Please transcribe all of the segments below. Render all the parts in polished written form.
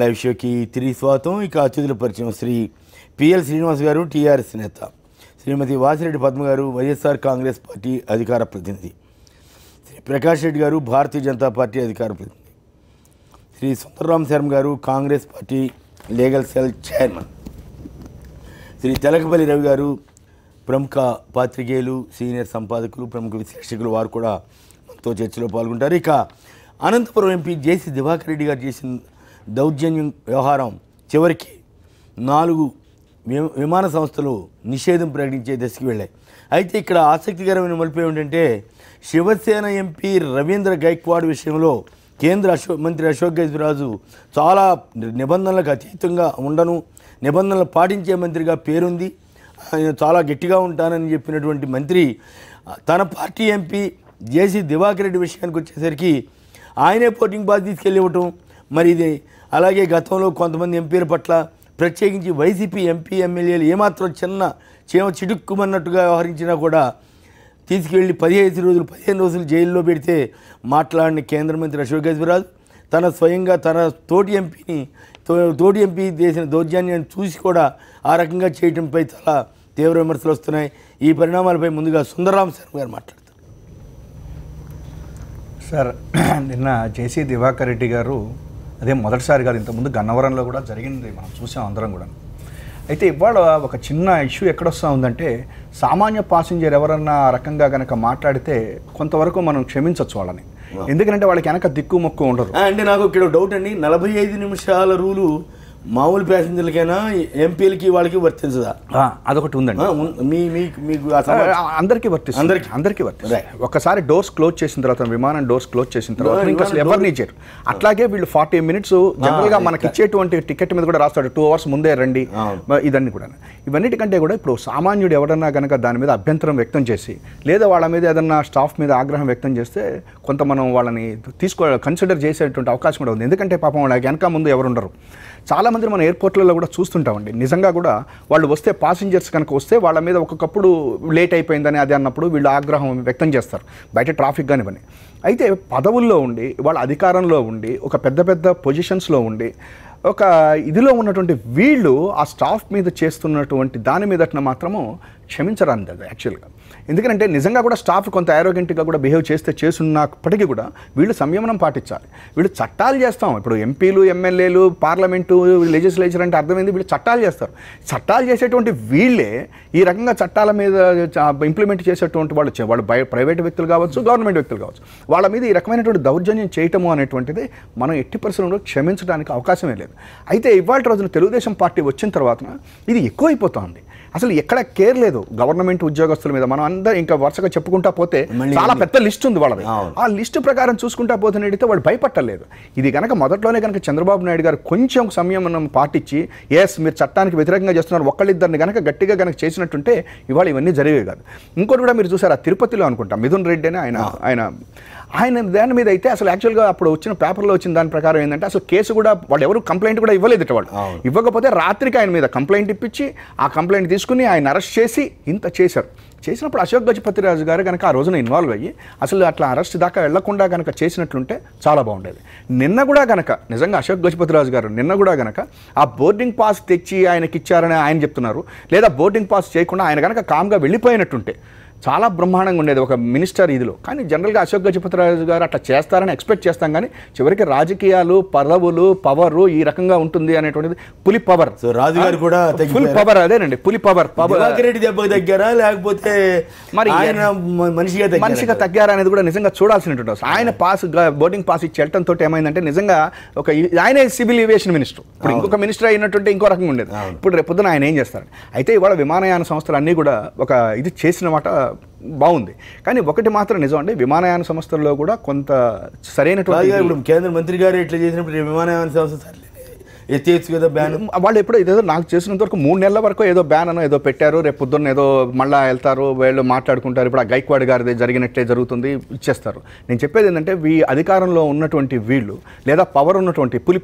Live షోకి తిరిగి స్వాగతం. ఇక అతిథుల పరిచయం శ్రీ పిఎల్ శ్రీనివాస్ గారు, టీఆర్ఎస్ నేత, శ్రీమతి వాసిరెడ్డి పద్మ గారు, వైఎస్ఆర్ కాంగ్రెస్ పార్టీ అధికార ప్రతినిధి, శ్రీ ప్రకాష్ రెడ్డి గారు, భారతీయ జనతా పార్టీ అధికార ప్రతినిధి, శ్రీ సుందరరామ్ శర్మ గారు, Congress party legal cell chairman, Shri Telakapalli Ravi గారు, ప్రముఖ పాత్రికేయులు, సీనియర్ సంపాదకులు, ప్రముఖ విశ్లేషకులు, వారు కూడా మనతో చర్చలో పాల్గొంటారు. ఇక అనంతపురం ఎంపీ జేసీ దివాకర్ రెడ్డి గారు చేసిన దౌర్జన్యం వ్యవహారం చివరికి 4 విమాన సంస్థలు నిషేధం ప్రకటించే దశకి వెళ్ళాయి. అయితే ఇక్కడ ఆసక్తికరమైన మలుపు ఏమిటంటే, శివసేన ఎంపీ రవీంద్ర గైక్వాడ్ విషయంలో కేంద్ర మంత్రి అశోక్ గజపతిరాజు చాలా నిబంధనలకు అతీతంగా ఉండను, నిబంధనలు పాటించే మంత్రిగా పేరుంది, చాలా గట్టిగా ఉంటానని చెప్పినటువంటి మంత్రి తన పార్టీ ఎంపీ జేసీ దివాకర్ రెడ్డి విషయానికి వచ్చేసరికి ఆయనే పోటింగ్ బాధ తీసుకెళ్ళి ఇవ్వటం. మరి ఇది అలాగే గతంలో కొంతమంది ఎంపీల పట్ల, ప్రత్యేకించి వైసీపీ ఎంపీ ఎమ్మెల్యేలు ఏమాత్రం చీమ చిడుక్కుమన్నట్టుగా వ్యవహరించినా కూడా తీసుకెళ్ళి 15 రోజులు జైల్లో పెడితే మాట్లాడిన కేంద్ర మంత్రి అశోక్ గజపతిరాజు స్వయంగా తన తోటి ఎంపీ చేసిన దౌర్జన్యాన్ని చూసి కూడా ఆ రకంగా చేయడంపై చాలా తీవ్ర విమర్శలు వస్తున్నాయి. ఈ పరిణామాలపై ముందుగా సుందరరామ్ శర్మ గారు మాట్లాడతారు. సార్, నిన్న జేసీ దివాకర్ రెడ్డి గారు అదే మొదటిసారి కాదు, ఇంతకుముందు గన్నవరంలో కూడా జరిగింది, మనం చూసాం అందరం కూడా. అయితే ఇవాళ ఒక చిన్న ఇష్యూ ఎక్కడొస్తా ఉందంటే, సామాన్య పాసింజర్ ఎవరన్నా ఆ రకంగా కనుక మాట్లాడితే కొంతవరకు మనం క్షమించవచ్చు వాళ్ళని, ఎందుకంటే వాళ్ళకి వెనక దిక్కు మొక్కు ఉండదు. అంటే నాకు ఇక్కడ డౌట్ అండి, 45 నిమిషాల రూలు మామూలు ప్యాసింజర్లకైనా ఎంపీలకి వాళ్ళకి వర్తించదా? అదొకటి ఉందండి, అందరికీ వర్తిస్తుంది. అందరికీ వర్తిస్తుంది. ఒకసారి డోర్స్ క్లోజ్ చేసిన తర్వాత, విమానం డోర్స్ క్లోజ్ చేసిన తర్వాత ఇంకా అసలు ఎవరిని ఇచ్చారు. అట్లాగే వీళ్ళు 40 minutes జనరల్గా మనకి ఇచ్చేటువంటి టికెట్ మీద కూడా రాస్తాడు 2 hours ముందే రండి, ఇదన్నీ కూడా. ఇవన్నిటికంటే కూడా ఇప్పుడు సామాన్యుడు ఎవడన్నా కనుక దాని మీద అభ్యంతరం వ్యక్తం చేసి, లేదా వాళ్ళ మీద ఏదన్నా స్టాఫ్ మీద ఆగ్రహం వ్యక్తం చేస్తే కొంత మనం వాళ్ళని కన్సిడర్ చేసేటువంటి అవకాశం కూడా ఉంది. ఎందుకంటే పాపం వాళ్ళకి వెనక ముందు ఎవరు ఉండరు. చాలామంది మన ఎయిర్పోర్ట్లలో కూడా చూస్తుంటామండి. నిజంగా కూడా వాళ్ళు వస్తే, పాసింజర్స్ కనుక వస్తే వాళ్ళ మీద ఒక్కొక్కప్పుడు లేట్ అయిపోయిందని అది అన్నప్పుడు వీళ్ళు ఆగ్రహం వ్యక్తం చేస్తారు, బయట ట్రాఫిక్ కానివ్వని. అయితే పదవుల్లో ఉండి, వాళ్ళ అధికారంలో ఉండి, ఒక పెద్ద పొజిషన్స్లో ఉండి, ఒక ఇదిలో ఉన్నటువంటి వీళ్ళు ఆ స్టాఫ్ మీద చేస్తున్నటువంటి దాని మీదట మాత్రము క్షమించరాంది అది యాక్చువల్గా. ఎందుకంటే నిజంగా కూడా స్టాఫ్ కొంత ఆరోగెంట్గా కూడా బిహేవ్ చేస్తున్నప్పటికీ కూడా వీళ్ళు సంయమనం పాటించాలి. వీళ్ళు చట్టాలు చేస్తాం, ఇప్పుడు ఎంపీలు, ఎమ్మెల్యేలు, పార్లమెంటు, లెజిస్లేచర్ అంటే అర్థమైంది, వీళ్ళు చట్టాలు చేస్తారు. చట్టాలు చేసేటువంటి వీళ్ళే ఈ రకంగా చట్టాల మీద ఇంప్లిమెంట్ చేసేటువంటి వాళ్ళు ప్రైవేట్ వ్యక్తులు కావచ్చు, గవర్నమెంట్ వ్యక్తులు కావచ్చు, వాళ్ళ మీద ఈ రకమైనటువంటి దౌర్జన్యం చేయటము అనేటువంటిది మనం ఎట్టి పరిస్థితుల్లో క్షమించడానికి అవకాశమే లేదు. అయితే ఇవాళ రోజున తెలుగుదేశం పార్టీ వచ్చిన తర్వాత ఇది ఎక్కువైపోతుంది. అసలు ఎక్కడ కేర్ లేదు గవర్నమెంట్ ఉద్యోగస్తుల మీద. మనం అందరూ ఇంకా వరుసగా చెప్పుకుంటా పోతే చాలా పెద్ద లిస్ట్ ఉంది వాళ్ళది. ఆ లిస్టు ప్రకారం చూసుకుంటా పోతున్నట్టయితే వాళ్ళు భయపట్టలేదు. ఇది కనుక మొదట్లోనే కనుక చంద్రబాబు నాయుడు గారు కొంచెం సంయమనం పాటించి, ఎస్ మీరు చట్టానికి వ్యతిరేకంగా చేస్తున్నారు, ఒక్కళ్ళిద్దరిని కనుక గట్టిగా కనుక చేసినట్టుంటే ఇవాళ ఇవన్నీ జరిగేవి కాదు. ఇంకోటి కూడా మీరు చూసారు, తిరుపతిలో అనుకుంటా మిథున్ రెడ్డి అని ఆయన దాని మీద అయితే అసలు యాక్చువల్గా అప్పుడు వచ్చిన పేపర్లో వచ్చిన దాని ప్రకారం ఏంటంటే, అసలు కేసు కూడా వాళ్ళు ఎవరు కంప్లైంట్ కూడా ఇవ్వలేదు. వాళ్ళు ఇవ్వకపోతే రాత్రికి ఆయన మీద కంప్లైంట్ ఇప్పించి, ఆ కంప్లైంట్ తీసుకుని ఆయన అరెస్ట్ చేసి ఇంత చేసినప్పుడు అశోక్ గజపతిరాజు గారు కనుక ఆ రోజున ఇన్వాల్వ్ అయ్యి అసలు అట్లా అరెస్ట్ దాకా వెళ్లకుండా కనుక చేసినట్లుంటే చాలా బాగుండేది. నిన్న కూడా కనుక నిజంగా అశోక్ గజపతిరాజు గారు నిన్న కూడా కనుక ఆ బోర్డింగ్ పాస్ తెచ్చి ఆయనకి ఇచ్చారని ఆయన చెప్తున్నారు, లేదా బోర్డింగ్ పాస్ చేయకుండా ఆయన కనుక కామ్గా వెళ్ళిపోయినట్టుంటే చాలా బ్రహ్మాండంగా ఉండేది ఒక మినిస్టర్ ఇదిలో. కానీ జనరల్గా అశోక్ గజపతిరాజు గారు అట్లా చేస్తారని ఎక్స్పెక్ట్ చేస్తాం, కానీ చివరికి రాజకీయాలు, పదవులు, పవరు ఈ రకంగా ఉంటుంది అనేటువంటిది పులి పవర్. రాజు గారు కూడా ఫుల్ పవర్, అదేనండి పులి పవర్. తగ్గారా లేకపోతే మరి మనిషిగా తగ్గారా అనేది కూడా నిజంగా చూడాల్సినటువంటి అవసరం. ఆయన బోర్డింగ్ పాస్ ఇచ్చి వెళ్ళటంతో ఏమైందంటే, నిజంగా ఆయనే సివిల్ ఏవియేషన్ మినిస్టర్. ఇప్పుడు ఇంకొక మినిస్టర్ అయినట్టుంటే ఇంకో రకంగా ఉండేది. ఇప్పుడు రేపు పొద్దున ఆయన ఏం చేస్తారు? అయితే ఇవాళ విమానయాన సంస్థలు అన్నీ కూడా ఒక ఇది చేసిన మాట బాగుంది. కానీ ఒకటి మాత్రం నిజం అండి, విమానయాన సంస్థల్లో కూడా కొంత సరైనటువంటి కేంద్ర మంత్రి గారు ఎట్లా చేసినప్పుడు విమానయాన సంస్థ ఎత్తేచ్చు కదా బ్యాన్. వాళ్ళు ఎప్పుడో ఇదేదో నాకు చేసినంత వరకు 3 నెలల వరకు ఏదో బ్యాన్ అనో ఏదో పెట్టారు. రేపు పొద్దున్న ఏదో మళ్ళీ వెళ్తారు, వీళ్ళు మాట్లాడుకుంటారు. ఇప్పుడు ఆ గైక్వాడ్ గారిది జరిగినట్టే జరుగుతుంది, ఇచ్చేస్తారు. నేను చెప్పేది ఏంటంటే, అధికారంలో ఉన్నటువంటి వీళ్ళు, లేదా పవర్ ఉన్నటువంటి ఫుల్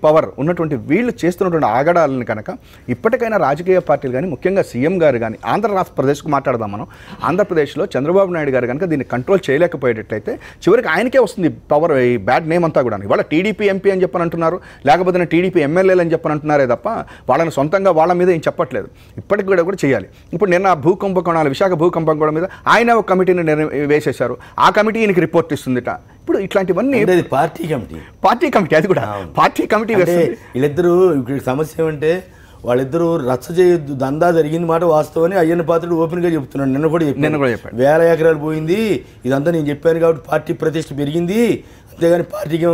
పవర్ ఉన్నటువంటి వీళ్ళు చేస్తున్నటువంటి ఆగడాలను కనుక ఇప్పటికైనా రాజకీయ పార్టీలు కానీ, ముఖ్యంగా సీఎం గారు కానీ, ఆంధ్రప్రదేశ్కు మాట్లాడదాం మనం, ఆంధ్రప్రదేశ్లో చంద్రబాబు నాయుడు గారు కనుక దీన్ని కంట్రోల్ చేయలేకపోయేటట్లయితే చివరికి ఆయనకే వస్తుంది పవర్, ఈ బ్యాడ్ నేమ్ అంతా కూడా. ఇవాళ టీడీపీ ఎంపీ అని చెప్పని అంటున్నారు, లేకపోతే రేపొద్దున టీడీపీ ఎమ్మెల్యేలు అని చెప్పని అంటున్నారే తప్ప వాళ్ళని సొంతంగా వాళ్ళ మీద ఏం చెప్పట్లేదు. ఇప్పటికి కూడా చేయాలి. ఇప్పుడు నిన్న భూకంపకోణాలు విశాఖ భూకంపకోణం మీద ఆయన ఒక కమిటీని వేసేశారు. ఆ కమిటీ ఈయనకి రిపోర్ట్ ఇస్తుందిట. ఇప్పుడు ఇట్లాంటివన్నీ పార్టీ కమిటీ అది కూడా పార్టీ కమిటీ వీళ్ళిద్దరూ ఇక్కడ సమస్య ఏమంటే వాళ్ళిద్దరూ రచ్చ చేయొద్దు, దందా జరిగింది మాట వాస్తవని అయ్యన్న పాత్రుడు ఓపెన్గా చెప్తున్నాడు. నిన్న కూడా చెప్పాడు 1000 ఎకరాలు పోయింది, ఇదంతా నేను చెప్పాను కాబట్టి పార్టీ ప్రతిష్ట పెరిగింది, అంతేగాని పార్టీకి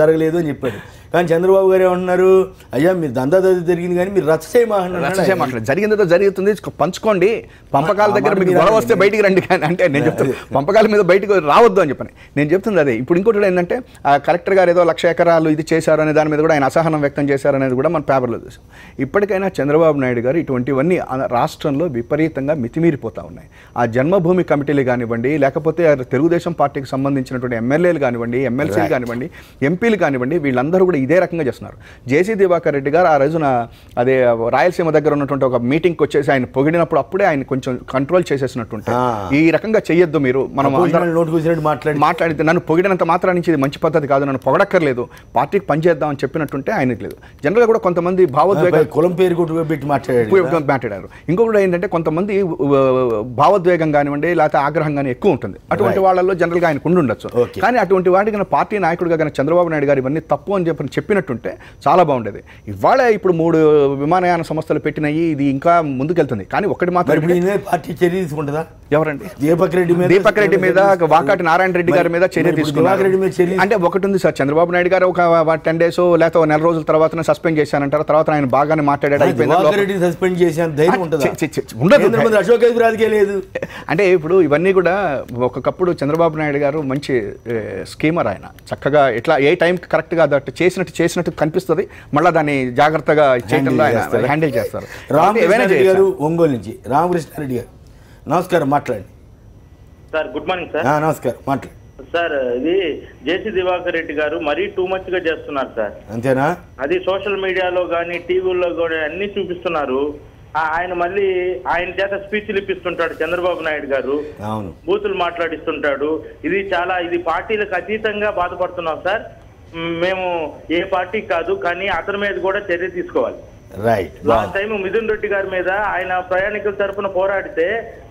జరగలేదు అని చెప్పాడు. కానీ చంద్రబాబు గారు ఏమంటున్నారు, అయ్యా మీరు దందా జరిగింది కానీ మీరు రచ్చ చేయమాట్లాడు, జరిగిందో జరుగుతుంది పంచుకోండి, పంపకాల దగ్గర మీకు గొడవ వస్తే బయటికి రండి కానీ అంటే నేను చెప్తాను పంపకాల మీద బయటకు రావద్దు అని చెప్పని నేను చెప్తుంది అదే. ఇప్పుడు ఇంకోటి ఏంటంటే కలెక్టర్ గారు ఏదో 1,00,000 ఎకరాలు ఇది చేశారు అనే దాని మీద కూడా ఆయన అసహనం వ్యక్తం చేశారనేది కూడా మన పేపర్లో చూసాం. ఇప్పటికైనా చంద్రబాబు నాయుడు గారు ఇటువంటివన్నీ రాష్ట్రంలో విపరీతంగా మితిమీరిపోతూ ఉన్నాయి. ఆ జన్మభూమి కమిటీలు కానివ్వండి, లేకపోతే తెలుగుదేశం పార్టీకి సంబంధించినటువంటి ఎమ్మెల్యేలు కానివ్వండి, ఎమ్మెల్సీలు కానివ్వండి, ఎంపీలు కానివ్వండి, వీళ్ళందరూ కూడా ఇదే రకంగా చేస్తున్నారు. జేసీ దివాకర్ రెడ్డి గారు ఆ రోజున అదే రాయలసీమ దగ్గర ఉన్నటువంటి ఒక మీటింగ్కి వచ్చేసి ఆయన పొగిడినప్పుడు అప్పుడే ఆయన కొంచెం కంట్రోల్ చేసేసినట్టుంటే ఈ రకంగా చెయ్యొద్దు మీరు, మనం మాట్లాడితే నన్ను పొగిడినంత మాత్రం నుంచి ఇది మంచి పద్ధతి కాదు, నన్ను పొగడక్కర్లేదు, పార్టీకి పనిచేద్దాం అని చెప్పినట్టుంటే ఆయనకి లేదు. జనరల్గా కూడా కొంతమంది భావోద్వేగం కులం పేరు పెట్టి మాట్లాడారు. ఇంకొకటి ఏంటంటే కొంతమంది భావోద్వేగం కానివ్వండి లేకపోతే ఆగ్రహం కానీ ఎక్కువ ఉంటుంది. అటువంటి వాళ్ళలో జనరల్గా ఆయనకు ఉండొచ్చు. కానీ అటువంటి వాటికి పార్టీ నాయకుడిగా కానీ చంద్రబాబు నాయుడు గారు ఇవన్నీ తప్పు అని చెప్పినట్టుంటే చాలా బాగుండేది. ఇవాళ ఇప్పుడు 3 విమానయాన సంస్థలు పెట్టినాయి, ఇది ఇంకా ముందుకెళ్తుంది. కానీ ఒకటి మాత్రం పార్టీ చర్య తీసుకుంటుందా? ఎవరండి? దీపక్ రెడ్డి మీద, వాకాటి నారాయణ రెడ్డి గారి మీద చర్య తీసుకున్నారు. అంటే ఒకటి ఉంది సార్, చంద్రబాబు నాయుడు గారు ఒక 10 డేస్ లేకపోతే 1 నెల రోజుల తర్వాత సస్పెండ్ చేశానంటారు. తర్వాత ఆయన బాగానే మాట్లాడాడు, అంటే ఇప్పుడు ఇవన్నీ కూడా ఒకప్పుడు చంద్రబాబు నాయుడు గారు మంచి స్కీమర్, ఆయన చక్కగా ఇట్లా ఏ టైంకి కరెక్ట్గా దట్ చేసినట్టు కనిపిస్తుంది, మళ్ళీ దాన్ని జాగ్రత్తగా చేయడంలో ఆయన హ్యాండిల్ చేస్తారు. రామకృష్ణారెడ్డి గారు ఒంగోలు నుంచి, రామకృష్ణారెడ్డి గారు నమస్కారం, మాట్లాడండి సార్. Good morning sir. నమస్కారం, మాట్లాడండి సార్. ఇది జేసీ దివాకర్ రెడ్డి గారు మరీ టూ మచ్ గా చేస్తున్నారు సార్. అంతేనా? అది సోషల్ మీడియాలో కానీ టీవీలో కూడా అన్ని చూపిస్తున్నారు. ఆయన మళ్ళీ ఆయన చేత స్పీచ్లు ఇప్పిస్తుంటాడు చంద్రబాబు నాయుడు గారు, బూతులు మాట్లాడిస్తుంటాడు. ఇది పార్టీలకు అతీతంగా బాధపడుతున్నాం సార్. మేము ఏ పార్టీ కాదు, కానీ అతని మీద కూడా చర్య తీసుకోవాలి. లాస్ట్ టైం మిథున్ రెడ్డి గారి మీద ఆయన ప్రయాణికుల తరఫున పోరాడితే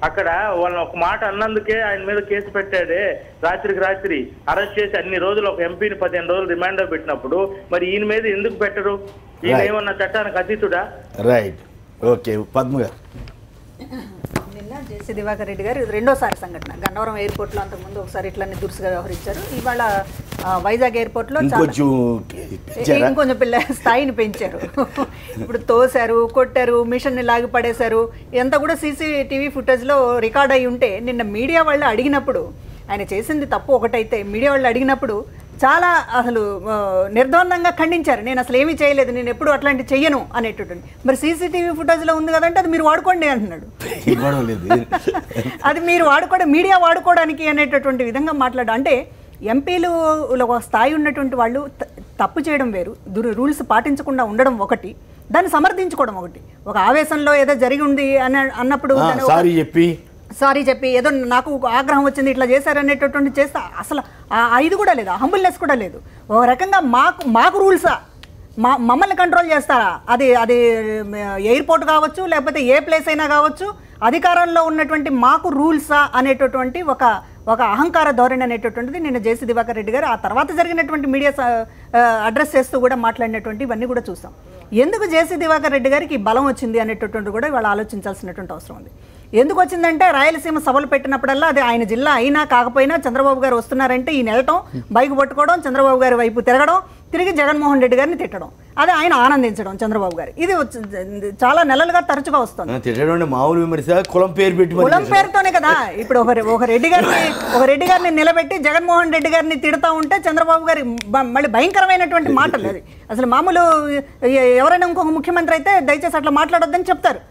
అక్కడ వాళ్ళని ఒక మాట అన్నందుకే ఆయన మీద కేసు పెట్టాడే, రాత్రికి రాత్రి అరెస్ట్ చేసి అన్ని రోజులు ఒక ఎంపీని 15 రోజులు రిమాండ్ లో పెట్టినప్పుడు మరి ఈయన మీద ఎందుకు పెట్టరు? ఈయన ఏమన్నా చట్టానికి అతీతుడా? Right, okay. పద్మ గారు, నిన్న జేసీ దివాకర్ రెడ్డి గారు రెండోసారి సంఘటన, గన్నవరం ఎయిర్పోర్ట్లో అంతకుముందు ఒకసారి ఇట్లానే దురుసుగా వ్యవహరించారు. ఇవాళ వైజాగ్ ఎయిర్పోర్ట్లో ఇంకొంచెం స్థాయిని పెంచారు. ఇప్పుడు తోశారు, కొట్టారు, మిషన్ని లాగి పడేశారు. ఎంత కూడా సీసీటీవీ ఫుటేజ్లో రికార్డ్ అయి ఉంటే నిన్న మీడియా వాళ్ళు అడిగినప్పుడు, ఆయన చేసింది తప్పు ఒకటైతే మీడియా వాళ్ళు అడిగినప్పుడు చాలా అసలు నిర్ద్వందంగా ఖండించారు. నేను అసలు ఏమీ చేయలేదు, నేను ఎప్పుడు అట్లాంటి చెయ్యను అనేటటువంటి. మరి సీసీటీవీ ఫుటేజ్లో ఉంది కదంటే అది మీరు వాడుకోండి అంటున్నాడు. అది మీరు వాడుకోవడం, మీడియా వాడుకోవడానికి అనేటటువంటి విధంగా మాట్లాడు. అంటే ఎంపీలు ఒక స్థాయి ఉన్నటువంటి వాళ్ళు తప్పు చేయడం వేరు, రూల్స్ పాటించకుండా ఉండడం ఒకటి, దాన్ని సమర్థించుకోవడం ఒకటి. ఒక ఆవేశంలో ఏదో జరిగి ఉంది అన్నప్పుడు సారీ చెప్పి ఏదో నాకు ఆగ్రహం వచ్చింది ఇట్లా చేశారు అనేటటువంటి చేస్తే అసలు ఇది కూడా లేదు, హంబుల్నెస్ కూడా లేదు. ఒక రకంగా మాకు రూల్సా, మమ్మల్ని కంట్రోల్ చేస్తారా? అది ఎయిర్పోర్ట్ కావచ్చు, లేకపోతే ఏ ప్లేస్ అయినా కావచ్చు, అధికారంలో ఉన్నటువంటి మాకు రూల్సా అనేటటువంటి ఒక అహంకార ధోరణి అనేటటువంటిది నిన్న జేసీ దివాకర్ రెడ్డి గారు ఆ తర్వాత జరిగినటువంటి మీడియా అడ్రస్ చేస్తూ కూడా మాట్లాడినటువంటి ఇవన్నీ కూడా చూసాం. ఎందుకు జేసీ దివాకర్ రెడ్డి గారికి బలం వచ్చింది అనేటటువంటి కూడా వాళ్ళు ఆలోచించాల్సినటువంటి అవసరం ఉంది. ఎందుకు వచ్చిందంటే రాయలసీమ సభలు పెట్టినప్పుడల్లా అది ఆయన జిల్లా అయినా కాకపోయినా చంద్రబాబు గారు వస్తున్నారంటే ఈయన వెళ్ళటం, బైక్ పట్టుకోవడం, చంద్రబాబు గారి వైపు తిరగడం, తిరిగి జగన్మోహన్ రెడ్డి గారిని తిట్టడం, అది ఆయన ఆనందించడం చంద్రబాబు గారు. ఇది చాలా నెలలుగా తరచుగా వస్తుంది. మామూలు విమర్శ కులం పేరుతోనే కదా. ఇప్పుడు ఒక రెడ్డి గారిని నిలబెట్టి జగన్మోహన్ రెడ్డి గారిని తిడతా ఉంటే చంద్రబాబు గారి మళ్ళీ భయంకరమైనటువంటి మాటలు. అది అసలు మామూలు ఎవరైనా ఇంకొక ముఖ్యమంత్రి అయితే దయచేసి అట్లా మాట్లాడొద్దని చెప్తారు.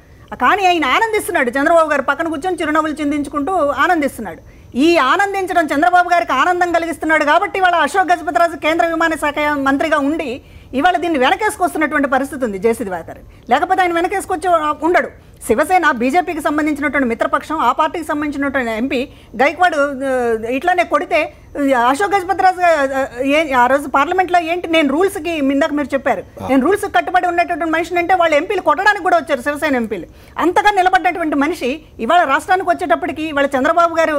కానీ ఆయన ఆనందిస్తున్నాడు, చంద్రబాబు గారు పక్కన కూర్చొని చిరునవ్వులు చిందించుకుంటూ ఆనందిస్తున్నాడు. ఈ ఆనందించడం చంద్రబాబు గారికి ఆనందం కలిగిస్తున్నాడు కాబట్టి ఇవాళ అశోక్ గజపతిరాజు కేంద్ర విమాన శాఖ మంత్రిగా ఉండి ఇవాళ దీన్ని వెనకేసుకొస్తున్నటువంటి పరిస్థితి ఉంది జేసీ దివాకర్. లేకపోతే ఆయన వెనకేసుకొచ్చి ఉండడు. శివసేన, బీజేపీకి సంబంధించినటువంటి మిత్రపక్షం, ఆ పార్టీకి సంబంధించినటువంటి ఎంపీ గైక్వాడ్ ఇట్లానే కొడితే అశోక్ గజపతిరాజు ఆ రోజు పార్లమెంట్లో ఏంటి నేను రూల్స్కి ఇందాక మీరు చెప్పారు, నేను రూల్స్ కట్టుబడి ఉన్నటువంటి మనిషిని అంటే వాళ్ళు ఎంపీలు కొట్టడానికి కూడా వచ్చారు, శివసేన ఎంపీలు. అంతగా నిలబడ్డటువంటి మనిషి ఇవాళ రాష్ట్రానికి వచ్చేటప్పటికి ఇవాళ చంద్రబాబు గారు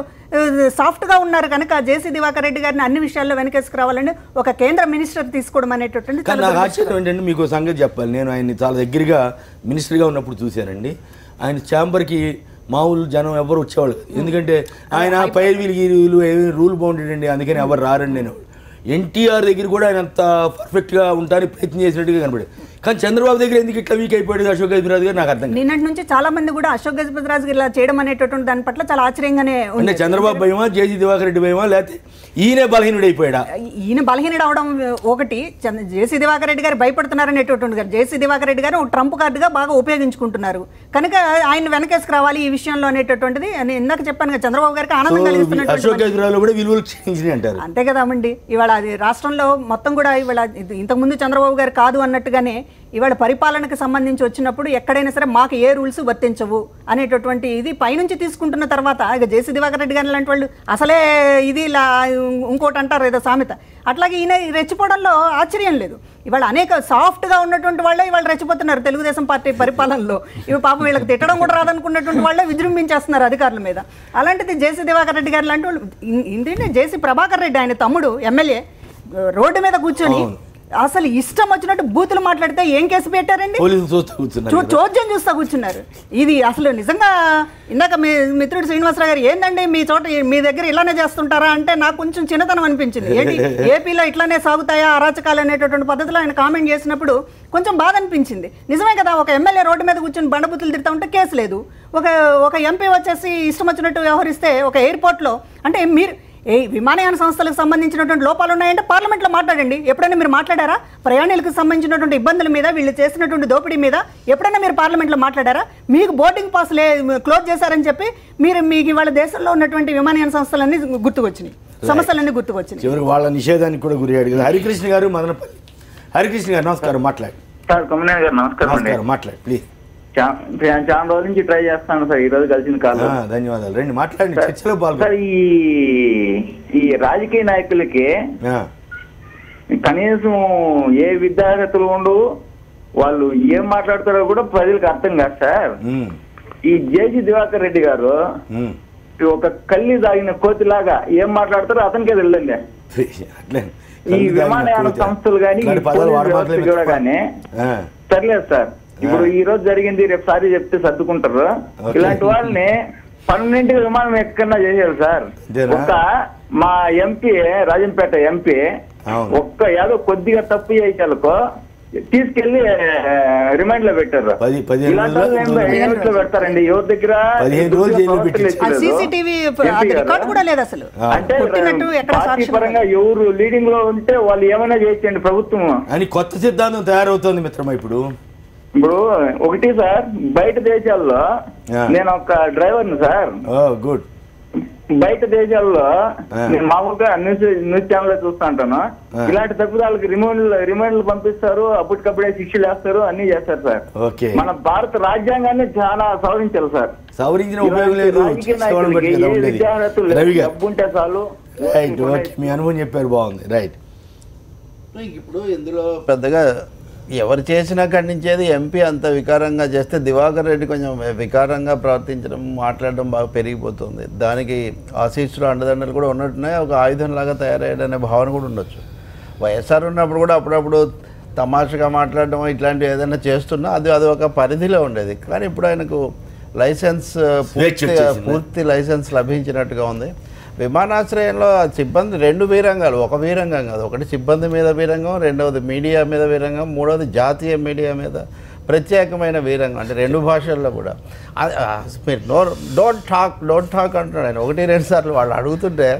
సాఫ్ట్గా ఉన్నారు కనుక జేసీ దివాకర్ రెడ్డి గారిని అన్ని విషయాల్లో వెనకేసుకురావాలని ఒక కేంద్ర మినిస్టర్ తీసుకోవడం అనేటటువంటి. కానీ నాకు ఆశ్చర్యం ఏంటంటే మీకు సంగతి చెప్పాలి, నేను ఆయన్ని చాలా దగ్గరగా మినిస్టర్గా ఉన్నప్పుడు చూశానండి. ఆయన ఛాంబర్కి మామూలు జనం ఎవరు వచ్చేవాళ్ళు, ఎందుకంటే ఆయన పైరువీలు గీరువులు ఏమి రూల్ బౌండెడ్ అండి, అందుకని ఎవరు రారండి. నేను ఎన్టీఆర్ దగ్గర కూడా ఆయన అంత పర్ఫెక్ట్గా ఉండడానికి ప్రయత్నం చేసినట్టుగా కనపడేది. కానీ చంద్రబాబు దగ్గర ఎందుకు ఇట్లా వీక్ అయిపోయాడు అశోక్ గజపతిరాజు గారు నాకు అర్థం. నిన్నటి నుంచి చాలా మంది కూడా అశోక్ గజపతిరాజు గారు ఇలా చేయడం అనేటటువంటి దాని పట్ల చాలా ఆశ్చర్యంగానే అంటే చంద్రబాబు భయమా, జేసీ దివాకర్ రెడ్డి భయమా, లేకపోతే ఈయనే బలహీనుడైపోయాడా? ఈయన బలహీనుడు అవడం ఒకటి, జేసీ దివాకర్ రెడ్డి గారు భయపడుతున్నారు అనేటటువంటి గారు. జేసీ దివాకర్ రెడ్డి గారు ట్రంప్ కార్డుగా బాగా ఉపయోగించుకుంటున్నారు కనుక ఆయన వెనకేసుకు రావాలి ఈ విషయంలో అనేటటువంటిది అని ఇందాక చెప్పాను కదా, చంద్రబాబు గారికి ఆనందం కలిగిస్తున్నట్టు. అశోక్ గజపతిరాజు కూడా విలువలు క్షీణించినాయి అంటారు. అంతే కదామండి, ఇవాళ అది రాష్ట్రంలో మొత్తం కూడా ఇవాళ ఇంతకుముందు చంద్రబాబు గారు కాదు అన్నట్టుగానే ఇవాళ పరిపాలనకు సంబంధించి వచ్చినప్పుడు ఎక్కడైనా సరే మాకు ఏ రూల్స్ వర్తించవు అనేటటువంటి ఇది పైనుంచి తీసుకుంటున్న తర్వాత ఇక జేసీ దివాకర్ రెడ్డి గారి లాంటి వాళ్ళు అసలే ఇది ఇలా ఇంకోటి అంటారు ఏదో సామెత, అట్లాగే ఈయన రెచ్చిపోవడంలో ఆశ్చర్యం లేదు. ఇవాళ అనేక సాఫ్ట్గా ఉన్నటువంటి వాళ్ళే ఇవాళ రెచ్చిపోతున్నారు తెలుగుదేశం పార్టీ పరిపాలనలో. ఇవి పాపం వీళ్ళకి తిట్టడం కూడా రాదనుకున్నటువంటి వాళ్ళే విజృంభించేస్తున్నారు అధికారుల మీద. అలాంటిది జేసీ దివాకర్ రెడ్డి గారు లాంటి వాళ్ళు, ఇంటి జేసీ ప్రభాకర్ రెడ్డి ఆయన తమ్ముడు ఎమ్మెల్యే రోడ్డు మీద కూర్చొని అసలు ఇష్టం వచ్చినట్టు బూతులు మాట్లాడితే ఏం కేసు పెట్టారండి, చోద్యం చూస్తా కూర్చున్నారు. ఇది అసలు నిజంగా ఇందాక మీ మిత్రుడు శ్రీనివాసరావు గారు ఏందండి మీ చోట మీ దగ్గర ఇలానే చేస్తుంటారా అంటే నాకు కొంచెం చిన్నతనం అనిపించింది. ఏంటి ఏపీలో ఇట్లానే సాగుతాయా అరాచకాలు అనేటటువంటి పద్ధతిలో ఆయన కామెంట్ చేసినప్పుడు కొంచెం బాధ అనిపించింది. నిజమే కదా, ఒక ఎమ్మెల్యే రోడ్డు మీద కూర్చొని బండబూతులు తిడతా ఉంటే కేసు లేదు, ఒక ఎంపీ వచ్చేసి ఇష్టం వచ్చినట్టు వ్యవహరిస్తే ఒక ఎయిర్పోర్ట్లో అంటే మీరు విమానయాన సంస్థలకు సంబంధించినటువంటి లోపాలు ఉన్నాయంటే పార్లమెంట్లో మాట్లాడండి. ఎప్పుడైనా మీరు మాట్లాడారా? ప్రయాణికులకు సంబంధించినటువంటి ఇబ్బందుల మీద వీళ్ళు చేసినటువంటి దోపిడీ మీద ఎప్పుడైనా మీరు పార్లమెంట్లో మాట్లాడారా? మీకు బోర్డింగ్ పాస్ క్లోజ్ చేశారని చెప్పి మీకు ఇవాళ దేశంలో ఉన్నటువంటి విమానయాన సంస్థలన్నీ గుర్తుకొచ్చినాయి, సమస్యలన్నీ గుర్తుకొచ్చినాయి. చివరికి వాళ్ళ నిషేధానికి కూడా గురయ్యాడు కదా. హరికృష్ణ గారు మదనపల్లి. హరికృష్ణ గారు నమస్కారం, మాట్లాడు. నమస్కారం, మాట్లాడు ప్లీజ్. చాలా రోజుల నుంచి ట్రై చేస్తాను సార్, ఈ రోజు కలిసింది కాదు. ధన్యవాదాలు, రండి మాట్లాడండి, చర్చలో పాల్గొనండి. సార్ ఈ రాజకీయ నాయకులకి కనీసం ఏ విద్యార్హతలు ఉండవు, వాళ్ళు ఏం మాట్లాడతారో కూడా ప్రజలకు అర్థం కాదు సార్. ఈ జేసీ దివాకర్ రెడ్డి గారు ఒక కల్లి తాగిన కోతిలాగా ఏం మాట్లాడతారో అతనికే వెళ్ళండి. ఈ విమానయాన సంస్థలు కానీ కూడా కానీ సర్లేదు సార్. ఇప్పుడు ఈ రోజు జరిగింది, రేపు సారి చెప్తే సర్దుకుంటారు. ఇలాంటి వాళ్ళని పర్మనెంట్ విమానం ఎక్కడన్నా చేశారు సార్. ఒక మా ఎంపీ రాజంపేట ఎంపీ ఒక్క ఏదో కొద్దిగా తప్పు చేయాలకో తీసుకెళ్లి రిమైండ్ లో పెట్టారు. పెడతారండి ఎవరి దగ్గర అంటే పార్టీ పరంగా ఎవరు లీడింగ్ లో ఉంటే వాళ్ళు ఏమైనా చేయొచ్చండి ప్రభుత్వం అని కొత్త సిద్ధాంతం తయారవుతుంది మిత్రమా. ఇప్పుడు ఒకటి సార్, బయట దేశాల్లో నేను ఒక డ్రైవర్ని సార్, గుడ్. బయట దేశాల్లో నేను మామూలుగా న్యూస్ ఛానల్ లో చూస్తా ఉంటాను. ఇలాంటి తప్పిదాలకు రిమైండ్లు పంపిస్తారు, అప్పటికప్పుడే శిక్షలు వేస్తారు, అన్ని చేస్తారు సార్. మన భారత రాజ్యాంగాన్ని చాలా సవరించాలి సార్. సవరించిన ఉపయోగం లేదు, విద్యార్థులు డబ్బు ఉంటే చాలు. మీ అనుభవం చెప్పారు, బాగుంది, రైట్. ఇప్పుడు ఇందులో పెద్దగా ఎవరు చేసినా ఖండించేది. ఎంపీ అంత వికారంగా చేస్తే దివాకర్ రెడ్డి కొంచెం వికారంగా ప్రవర్తించడం, మాట్లాడడం బాగా పెరిగిపోతుంది. దానికి ఆశీస్సులు అండదండలు కూడా ఉన్నట్టున్నాయి. ఒక ఆయుధంలాగా తయారయ్యాడనే భావన కూడా ఉండొచ్చు. వైఎస్ఆర్ ఉన్నప్పుడు కూడా అప్పుడప్పుడు తమాషగా మాట్లాడడం ఇట్లాంటివి ఏదైనా చేస్తున్నా అది ఒక పరిధిలో ఉండేది. కానీ ఇప్పుడు ఆయనకు లైసెన్స్ పూర్తి లైసెన్స్ లభించినట్టుగా ఉంది. విమానాశ్రయంలో సిబ్బంది రెండు వీరంగాలు, ఒక వీరంగం కాదు. ఒకటి సిబ్బంది మీద వీరంగం, రెండవది మీడియా మీద వీరంగం, మూడవది జాతీయ మీడియా మీద ప్రత్యేకమైన వీరంగం. అంటే రెండు భాషల్లో కూడా మీరు డోంట్ టాక్ అంటున్నాడు ఆయన. 1-2 సార్లు వాళ్ళు అడుగుతుంటే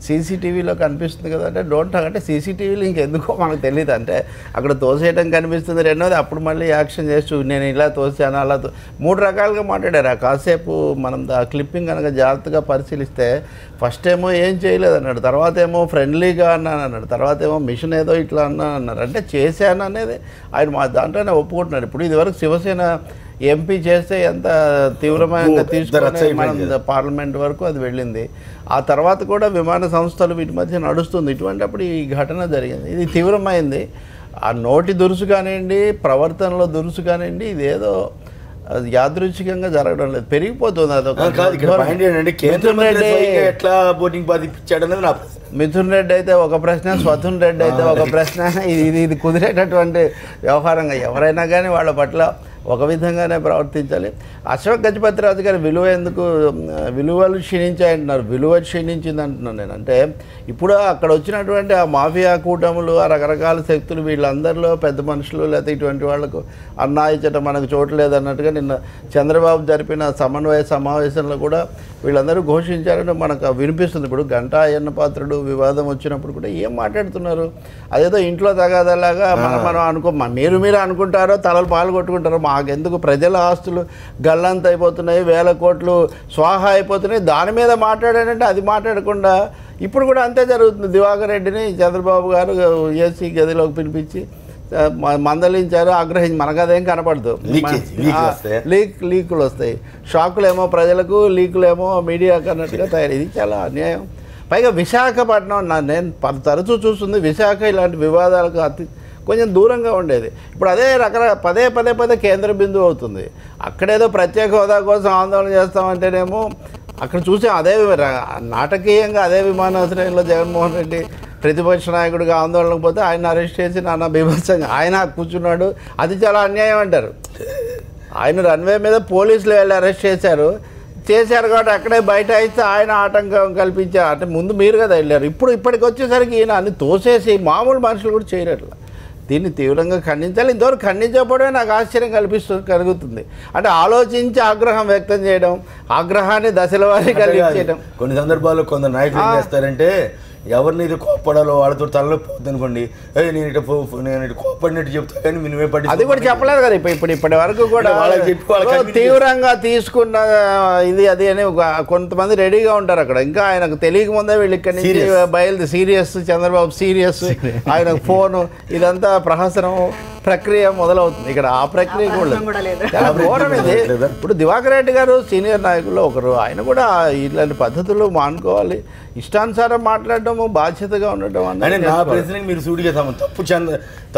సీసీటీవీలో కనిపిస్తుంది కదా అంటే డోంట్ టాక్ అంటే సీసీటీవీలో ఇంకెందుకో మనకు తెలియదు. అంటే అక్కడ తోసేయడం కనిపిస్తుంది. రెండోది అప్పుడు మళ్ళీ యాక్షన్ చేస్తూ నేను ఇలా తోసాను అలా 3 రకాలుగా మాట్లాడారు. ఆ కాసేపు మనం ఆ క్లిప్పింగ్ కనుక జాగ్రత్తగా పరిశీలిస్తే ఫస్ట్ ఏమో ఏం చేయలేదు అన్నాడు, తర్వాత ఏమో ఫ్రెండ్లీగా అన్నాను అన్నాడు, తర్వాత ఏమో మిషన్ ఏదో ఇట్లా అన్నారు. అంటే చేశాను అనేది ఆయన మా దాంట్లోనే ఒప్పుకుంటున్నారు. ఇప్పుడు ఇదివరకు శివసేన ఎంపీ చేస్తే ఎంత తీవ్రమైన తీసుకొని మనం పార్లమెంట్ వరకు అది వెళ్ళింది. ఆ తర్వాత కూడా విమాన సంస్థలు వీటి మధ్య నడుస్తుంది. ఇటువంటిప్పుడు ఈ ఘటన జరిగింది. ఇది తీవ్రమైంది. ఆ నోటి దురుసు కానివ్వండి, ప్రవర్తనలో దురుసు కానివ్వండి, ఇదేదో యాదృచ్ఛికంగా జరగడం లేదు, పెరిగిపోతుంది. మిథున్ రెడ్డి అయితే ఒక ప్రశ్న, స్వథున్ రెడ్డి అయితే ఒక ప్రశ్న. ఇది కుదిరేటటువంటి వ్యవహారంగా ఎవరైనా కానీ వాళ్ళ పట్ల ఒక విధంగానే ప్రవర్తించాలి. అశోక్ గజపతిరాజు గారి విలువలు క్షీణించాయంటున్నారు. విలువ క్షీణించింది అంటున్నాను నేను. అంటే ఇప్పుడు అక్కడ వచ్చినటువంటి ఆ మాఫియా కూటములు, ఆ రకరకాల శక్తులు, వీళ్ళందరిలో పెద్ద మనుషులు లేకపోతే ఇటువంటి వాళ్లకు అన్నాయిచ్చట మనకు చోటు లేదన్నట్టుగా నిన్న చంద్రబాబు జరిపిన సమన్వయ సమావేశంలో కూడా వీళ్ళందరూ ఘోషించారని మనకు వినిపిస్తుంది. ఇప్పుడు గంటా అయ్యన్న పాత్రుడు వివాదం వచ్చినప్పుడు కూడా ఏం మాట్లాడుతున్నారు? అదేదో ఇంట్లో తగాదలాగా మనం మీరు అనుకుంటారో తలలు పాలు కొట్టుకుంటారో, మాకెందుకు, ప్రజల ఆస్తులు గల్లంత అయిపోతున్నాయి, 1000 కోట్లు స్వాహా అయిపోతున్నాయి, దాని మీద మాట్లాడానంటే అది మాట్లాడకుండా ఇప్పుడు కూడా అంతే జరుగుతుంది. దివాకర్ రెడ్డిని చంద్రబాబు గారు ఏసీ గదిలోకి పిలిపించి మందలించారు, ఆగ్రహించి. మనకు అదేం కనపడదు, లీకులు వస్తాయి. షాకులేమో ప్రజలకు, లీకులేమో మీడియాకు అన్నట్టుగా తయారు. ఇది చాలా అన్యాయం. పైగా విశాఖపట్నం నేను తరచూ చూస్తుంది, విశాఖ ఇలాంటి వివాదాలకు కొంచెం దూరంగా ఉండేది. ఇప్పుడు అదే పదే కేంద్ర బిందువు అవుతుంది. అక్కడేదో ప్రత్యేక హోదా కోసం ఆందోళన చేస్తామంటేనేమో అక్కడ చూసే అదే నాటకీయంగా అదే విమానాశ్రయంలో జగన్మోహన్ రెడ్డి ప్రతిపక్ష నాయకుడిగా ఆందోళనకు పోతే ఆయన అరెస్ట్ చేసి నాన్న బీభత్సంగా ఆయన కూర్చున్నాడు. అది చాలా అన్యాయం అంటారు. ఆయన రన్వే మీద పోలీసులు వెళ్ళి అరెస్ట్ చేశారు కాబట్టి అక్కడే బయట అయితే ఆయన ఆటంకం కల్పించారు. అంటే ముందు మీరు కదా వెళ్ళారు. ఇప్పటికి వచ్చేసరికి ఈయన అన్ని తోసేసి మామూలు మనుషులు కూడా చేయరట్లా. దీన్ని తీవ్రంగా ఖండించాలి. ఇంతవరకు ఖండించకపోవడమే నాకు ఆశ్చర్యం కలుగుతుంది. అంటే ఆలోచించి ఆగ్రహం వ్యక్తం చేయడం, ఆగ్రహాన్ని దశల వారీ కలిగించడం. కొన్ని సందర్భాల్లో కొందరు నాయకులు ఏం చేస్తారంటే ఎవరిని ఇది కోప్పడాలో వాళ్ళతో తలలో పోద్ది అనుకోండి, నేను ఇటు కోప్పడినట్టు చెప్తా కానీ నువ్వే పడి అది కూడా చెప్పలేదు కదా. ఇప్పటి వరకు కూడా తీవ్రంగా తీసుకున్న ఇది అది అని కొంతమంది రెడీగా ఉంటారు అక్కడ. ఇంకా ఆయనకు తెలియక ముందే వీళ్ళు ఇక్కడి నుంచి సీరియస్, చంద్రబాబు సీరియస్, ఆయన ఫోను, ఇదంతా ప్రహసనం ప్రక్రియ మొదలవుతుంది. ఇక్కడ ఆ ప్రక్రియ కూడా చాలా ఘోరం ఇది. ఇప్పుడు దివాకర్ రెడ్డి గారు సీనియర్ నాయకుల్లో ఒకరు. ఆయన కూడా ఇలాంటి పద్ధతులు మానుకోవాలి. ఇష్టానుసారం మాట్లాడటము, బాధ్యతగా ఉండటం అంటే నా ప్రశ్నకి మీరు సూటిగా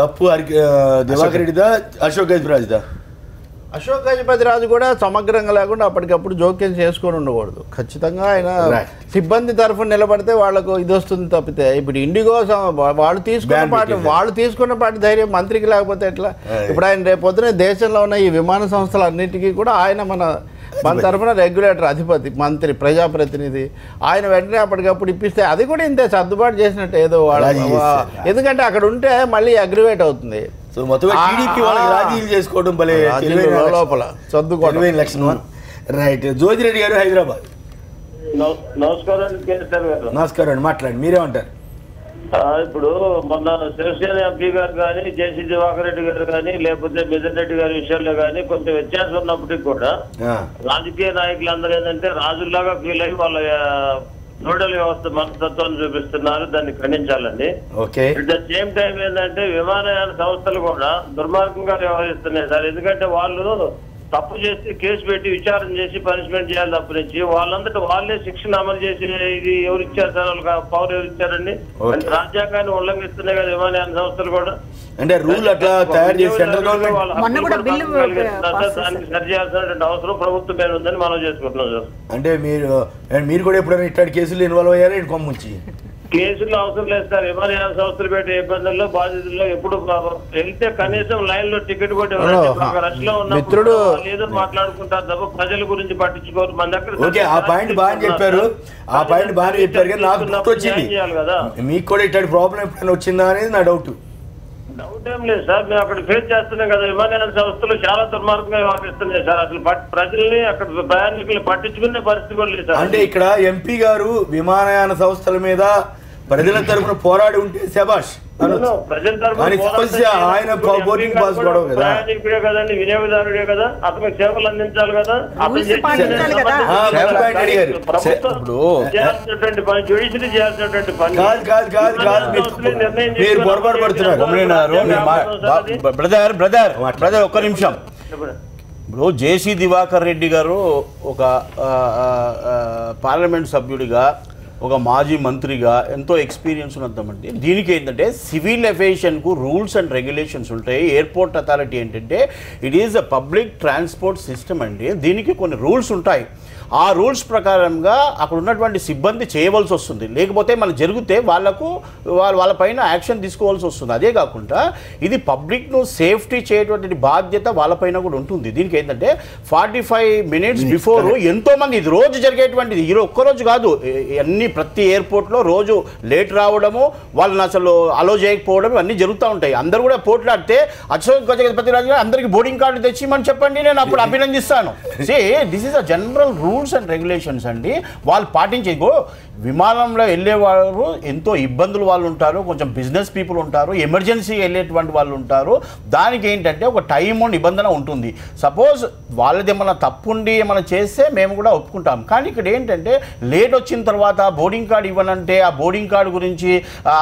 తప్పు దివాకర్ రెడ్డిదా, అశోక్ గజపతిరాజుదా? అశోక్ గజపతిరాజు కూడా సమగ్రంగా లేకుండా అప్పటికప్పుడు జోక్యం చేసుకొని ఉండకూడదు. ఖచ్చితంగా ఆయన సిబ్బంది తరఫున నిలబడితే వాళ్ళకు ఇది వస్తుంది తప్పితే, ఇప్పుడు ఇండిగో వాళ్ళు తీసుకున్న పాటి ధైర్యం మంత్రికి లేకపోతే ఎట్లా? ఇప్పుడు ఆయన రేపు పొద్దున దేశంలో ఉన్న ఈ విమాన సంస్థలన్నిటికీ కూడా ఆయన మన తరఫున రెగ్యులేటర్, అధిపతి, మంత్రి, ప్రజాప్రతినిధి. ఆయన వెంటనే అప్పటికప్పుడు ఇప్పిస్తే అది కూడా ఇంతే సర్దుబాటు చేసినట్టు ఏదో ఎందుకంటే అక్కడ ఉంటే మళ్ళీ అగ్రివేట్ అవుతుంది. సో మొత్తం రాజీలు చేసుకోవడం లోపల చదువుకోవడం లక్షణం. రైట్. జ్యోతిరెడ్డి గారు, హైదరాబాద్. నమస్కారం అండి, మాట్లాడండి, మీరేమంటారు? ఇప్పుడు మొన్న శివసేన ఎంపీ గారు కానీ, జేసీ దివాకర్ రెడ్డి గారు కానీ, లేకపోతే మిథున్ రెడ్డి గారి విషయంలో కానీ కొంచెం వ్యత్యాసం ఉన్నప్పటికీ కూడా రాజకీయ నాయకులందరూ ఏంటంటే రాజుల్లాగా ఫీల్ అయ్యి వాళ్ళ నోడల్ వ్యవస్థ మనస్తత్వాన్ని చూపిస్తున్నారు. దాన్ని ఖండించాలండి. అట్ ద సేమ్ టైం ఏంటంటే విమానయాన సంస్థలు కూడా దుర్మార్గంగా వ్యవహరిస్తున్నాయి సార్. ఎందుకంటే వాళ్ళు తప్పు చేసి కేసు పెట్టి విచారణ చేసి పనిష్మెంట్ చేయాలి తప్పనిచ్చి వాళ్ళందరూ వాళ్ళే శిక్షణ అమలు చేసి ఇది ఎవరు ఇచ్చారు సార్, వాళ్ళకి పవర్ ఎవరు ఇచ్చారండి? అంటే రాజ్యాంగాన్ని ఉల్లంఘిస్తున్నాయి కదా విమానయాన సంస్థలు కూడా. అంటే రూల్ అట్లా తయారు చేసి దానికి సరి చేయాల్సినటువంటి అవసరం ప్రభుత్వం మీద ఉందని మనం చేసుకుంటున్నాం సార్. అంటే మీరు కూడా ఎప్పుడైనా ఇట్లాంటి కేసులు ఇన్వాల్వ్ అయ్యారా? ఇంటి కొమ్ముంచి కేసుల్లో అవసరం లేదు సార్. విమానయాన సంస్థలు పెట్టే ఇబ్బందుల్లో బాధితుల్లో ఎప్పుడు వెళ్తే కనీసం లైన్ లో టికెట్ కొట్టి రష్ లో ఉన్నప్పుడు ఏదో మాట్లాడుకుంటారు తప్ప ప్రజల గురించి పట్టించుకోరు. మన దగ్గర ఆ పాయింట్ బాగా చెప్పారు, కానీ నాకు వచ్చింది కదా, మీకు కూడా ఇట్లాంటి ప్రాబ్లం ఎప్పుడైనా వచ్చిందా అనేది నా డౌట్ ఏం లేదు సార్. మేము అక్కడ ఫేస్ చేస్తున్నాం కదా. విమానయాన సంస్థలు చాలా దుర్మార్గంగా వ్యవహరిస్తున్నాయి సార్. అసలు ప్రజల్ని అక్కడ ప్రయాణికులు పట్టించుకునే పరిస్థితి కూడా లేదు సార్. అంటే ఇక్కడ ఎంపీ గారు విమానయాన సంస్థల మీద ప్రజల తరఫున పోరాడి ఉంటే శభాష్. ప్రజల ప్రయాణికుడే కదండి, వినియోగదారుడే కదా, అతనికి సేవలు అందించాలి కదా. చేయాల్సినటువంటి పని జ్యుడిషియరీ చేయాల్సినటువంటి పని మీరు పొరపాటు పడుతున్నారు. బ్రదర్ ఒక్క నిమిషం. ఇప్పుడు జేసీ దివాకర్ రెడ్డి గారు ఒక పార్లమెంట్ సభ్యుడిగా, ఒక మాజీ మంత్రిగా ఎంతో ఎక్స్పీరియన్స్ ఉన్నద్దామండి. దీనికి ఏంటంటే సివిల్ ఏవియేషన్కు రూల్స్ అండ్ రెగ్యులేషన్స్ ఉంటాయి. ఎయిర్పోర్ట్ అథారిటీ ఏంటంటే it is a public transport system అండి. దీనికి కొన్ని రూల్స్ ఉంటాయి. ఆ రూల్స్ ప్రకారంగా అక్కడ ఉన్నటువంటి సిబ్బంది చేయవలసి వస్తుంది. లేకపోతే మనకు జరిగితే వాళ్ళపైన యాక్షన్ తీసుకోవాల్సి వస్తుంది. అదే కాకుండా ఇది పబ్లిక్ను సేఫ్టీ చేయటువంటి బాధ్యత వాళ్ళపైన కూడా ఉంటుంది. దీనికి ఏంటంటే 45 minutes బిఫోర్ ఎంతోమంది, ఇది రోజు జరిగేటువంటిది, ఈ ఒక్కరోజు కాదు, ప్రతి ఎయిర్పోర్ట్లో రోజు లేట్ రావడము, వాళ్ళని అసలు అలో చేయకపోవడం అన్నీ జరుగుతూ ఉంటాయి. అందరూ కూడా పోట్లాడితే అశోక్ గజపతి రాజు గారు అందరికీ బోర్డింగ్ కార్డు తెచ్చిమని చెప్పండి, నేను అప్పుడు అభినందిస్తాను. This is a general rules and regulations అండి. వాళ్ళు పాటించేగో విమానంలో వెళ్ళేవారు ఎంతో ఇబ్బందులు వాళ్ళు ఉంటారు, కొంచెం బిజినెస్ పీపుల్ ఉంటారు, ఎమర్జెన్సీ వెళ్ళేటువంటి వాళ్ళు ఉంటారు. దానికి ఏంటంటే ఒక టైం నిబంధన ఉంటుంది. సపోజ్ వాళ్ళది ఏమైనా తప్పుండి ఏమైనా చేస్తే మేము కూడా ఒప్పుకుంటాం. కానీ ఇక్కడ ఏంటంటే లేట్ వచ్చిన తర్వాత బోర్డింగ్ కార్డు ఇవ్వనంటే ఆ బోర్డింగ్ కార్డు గురించి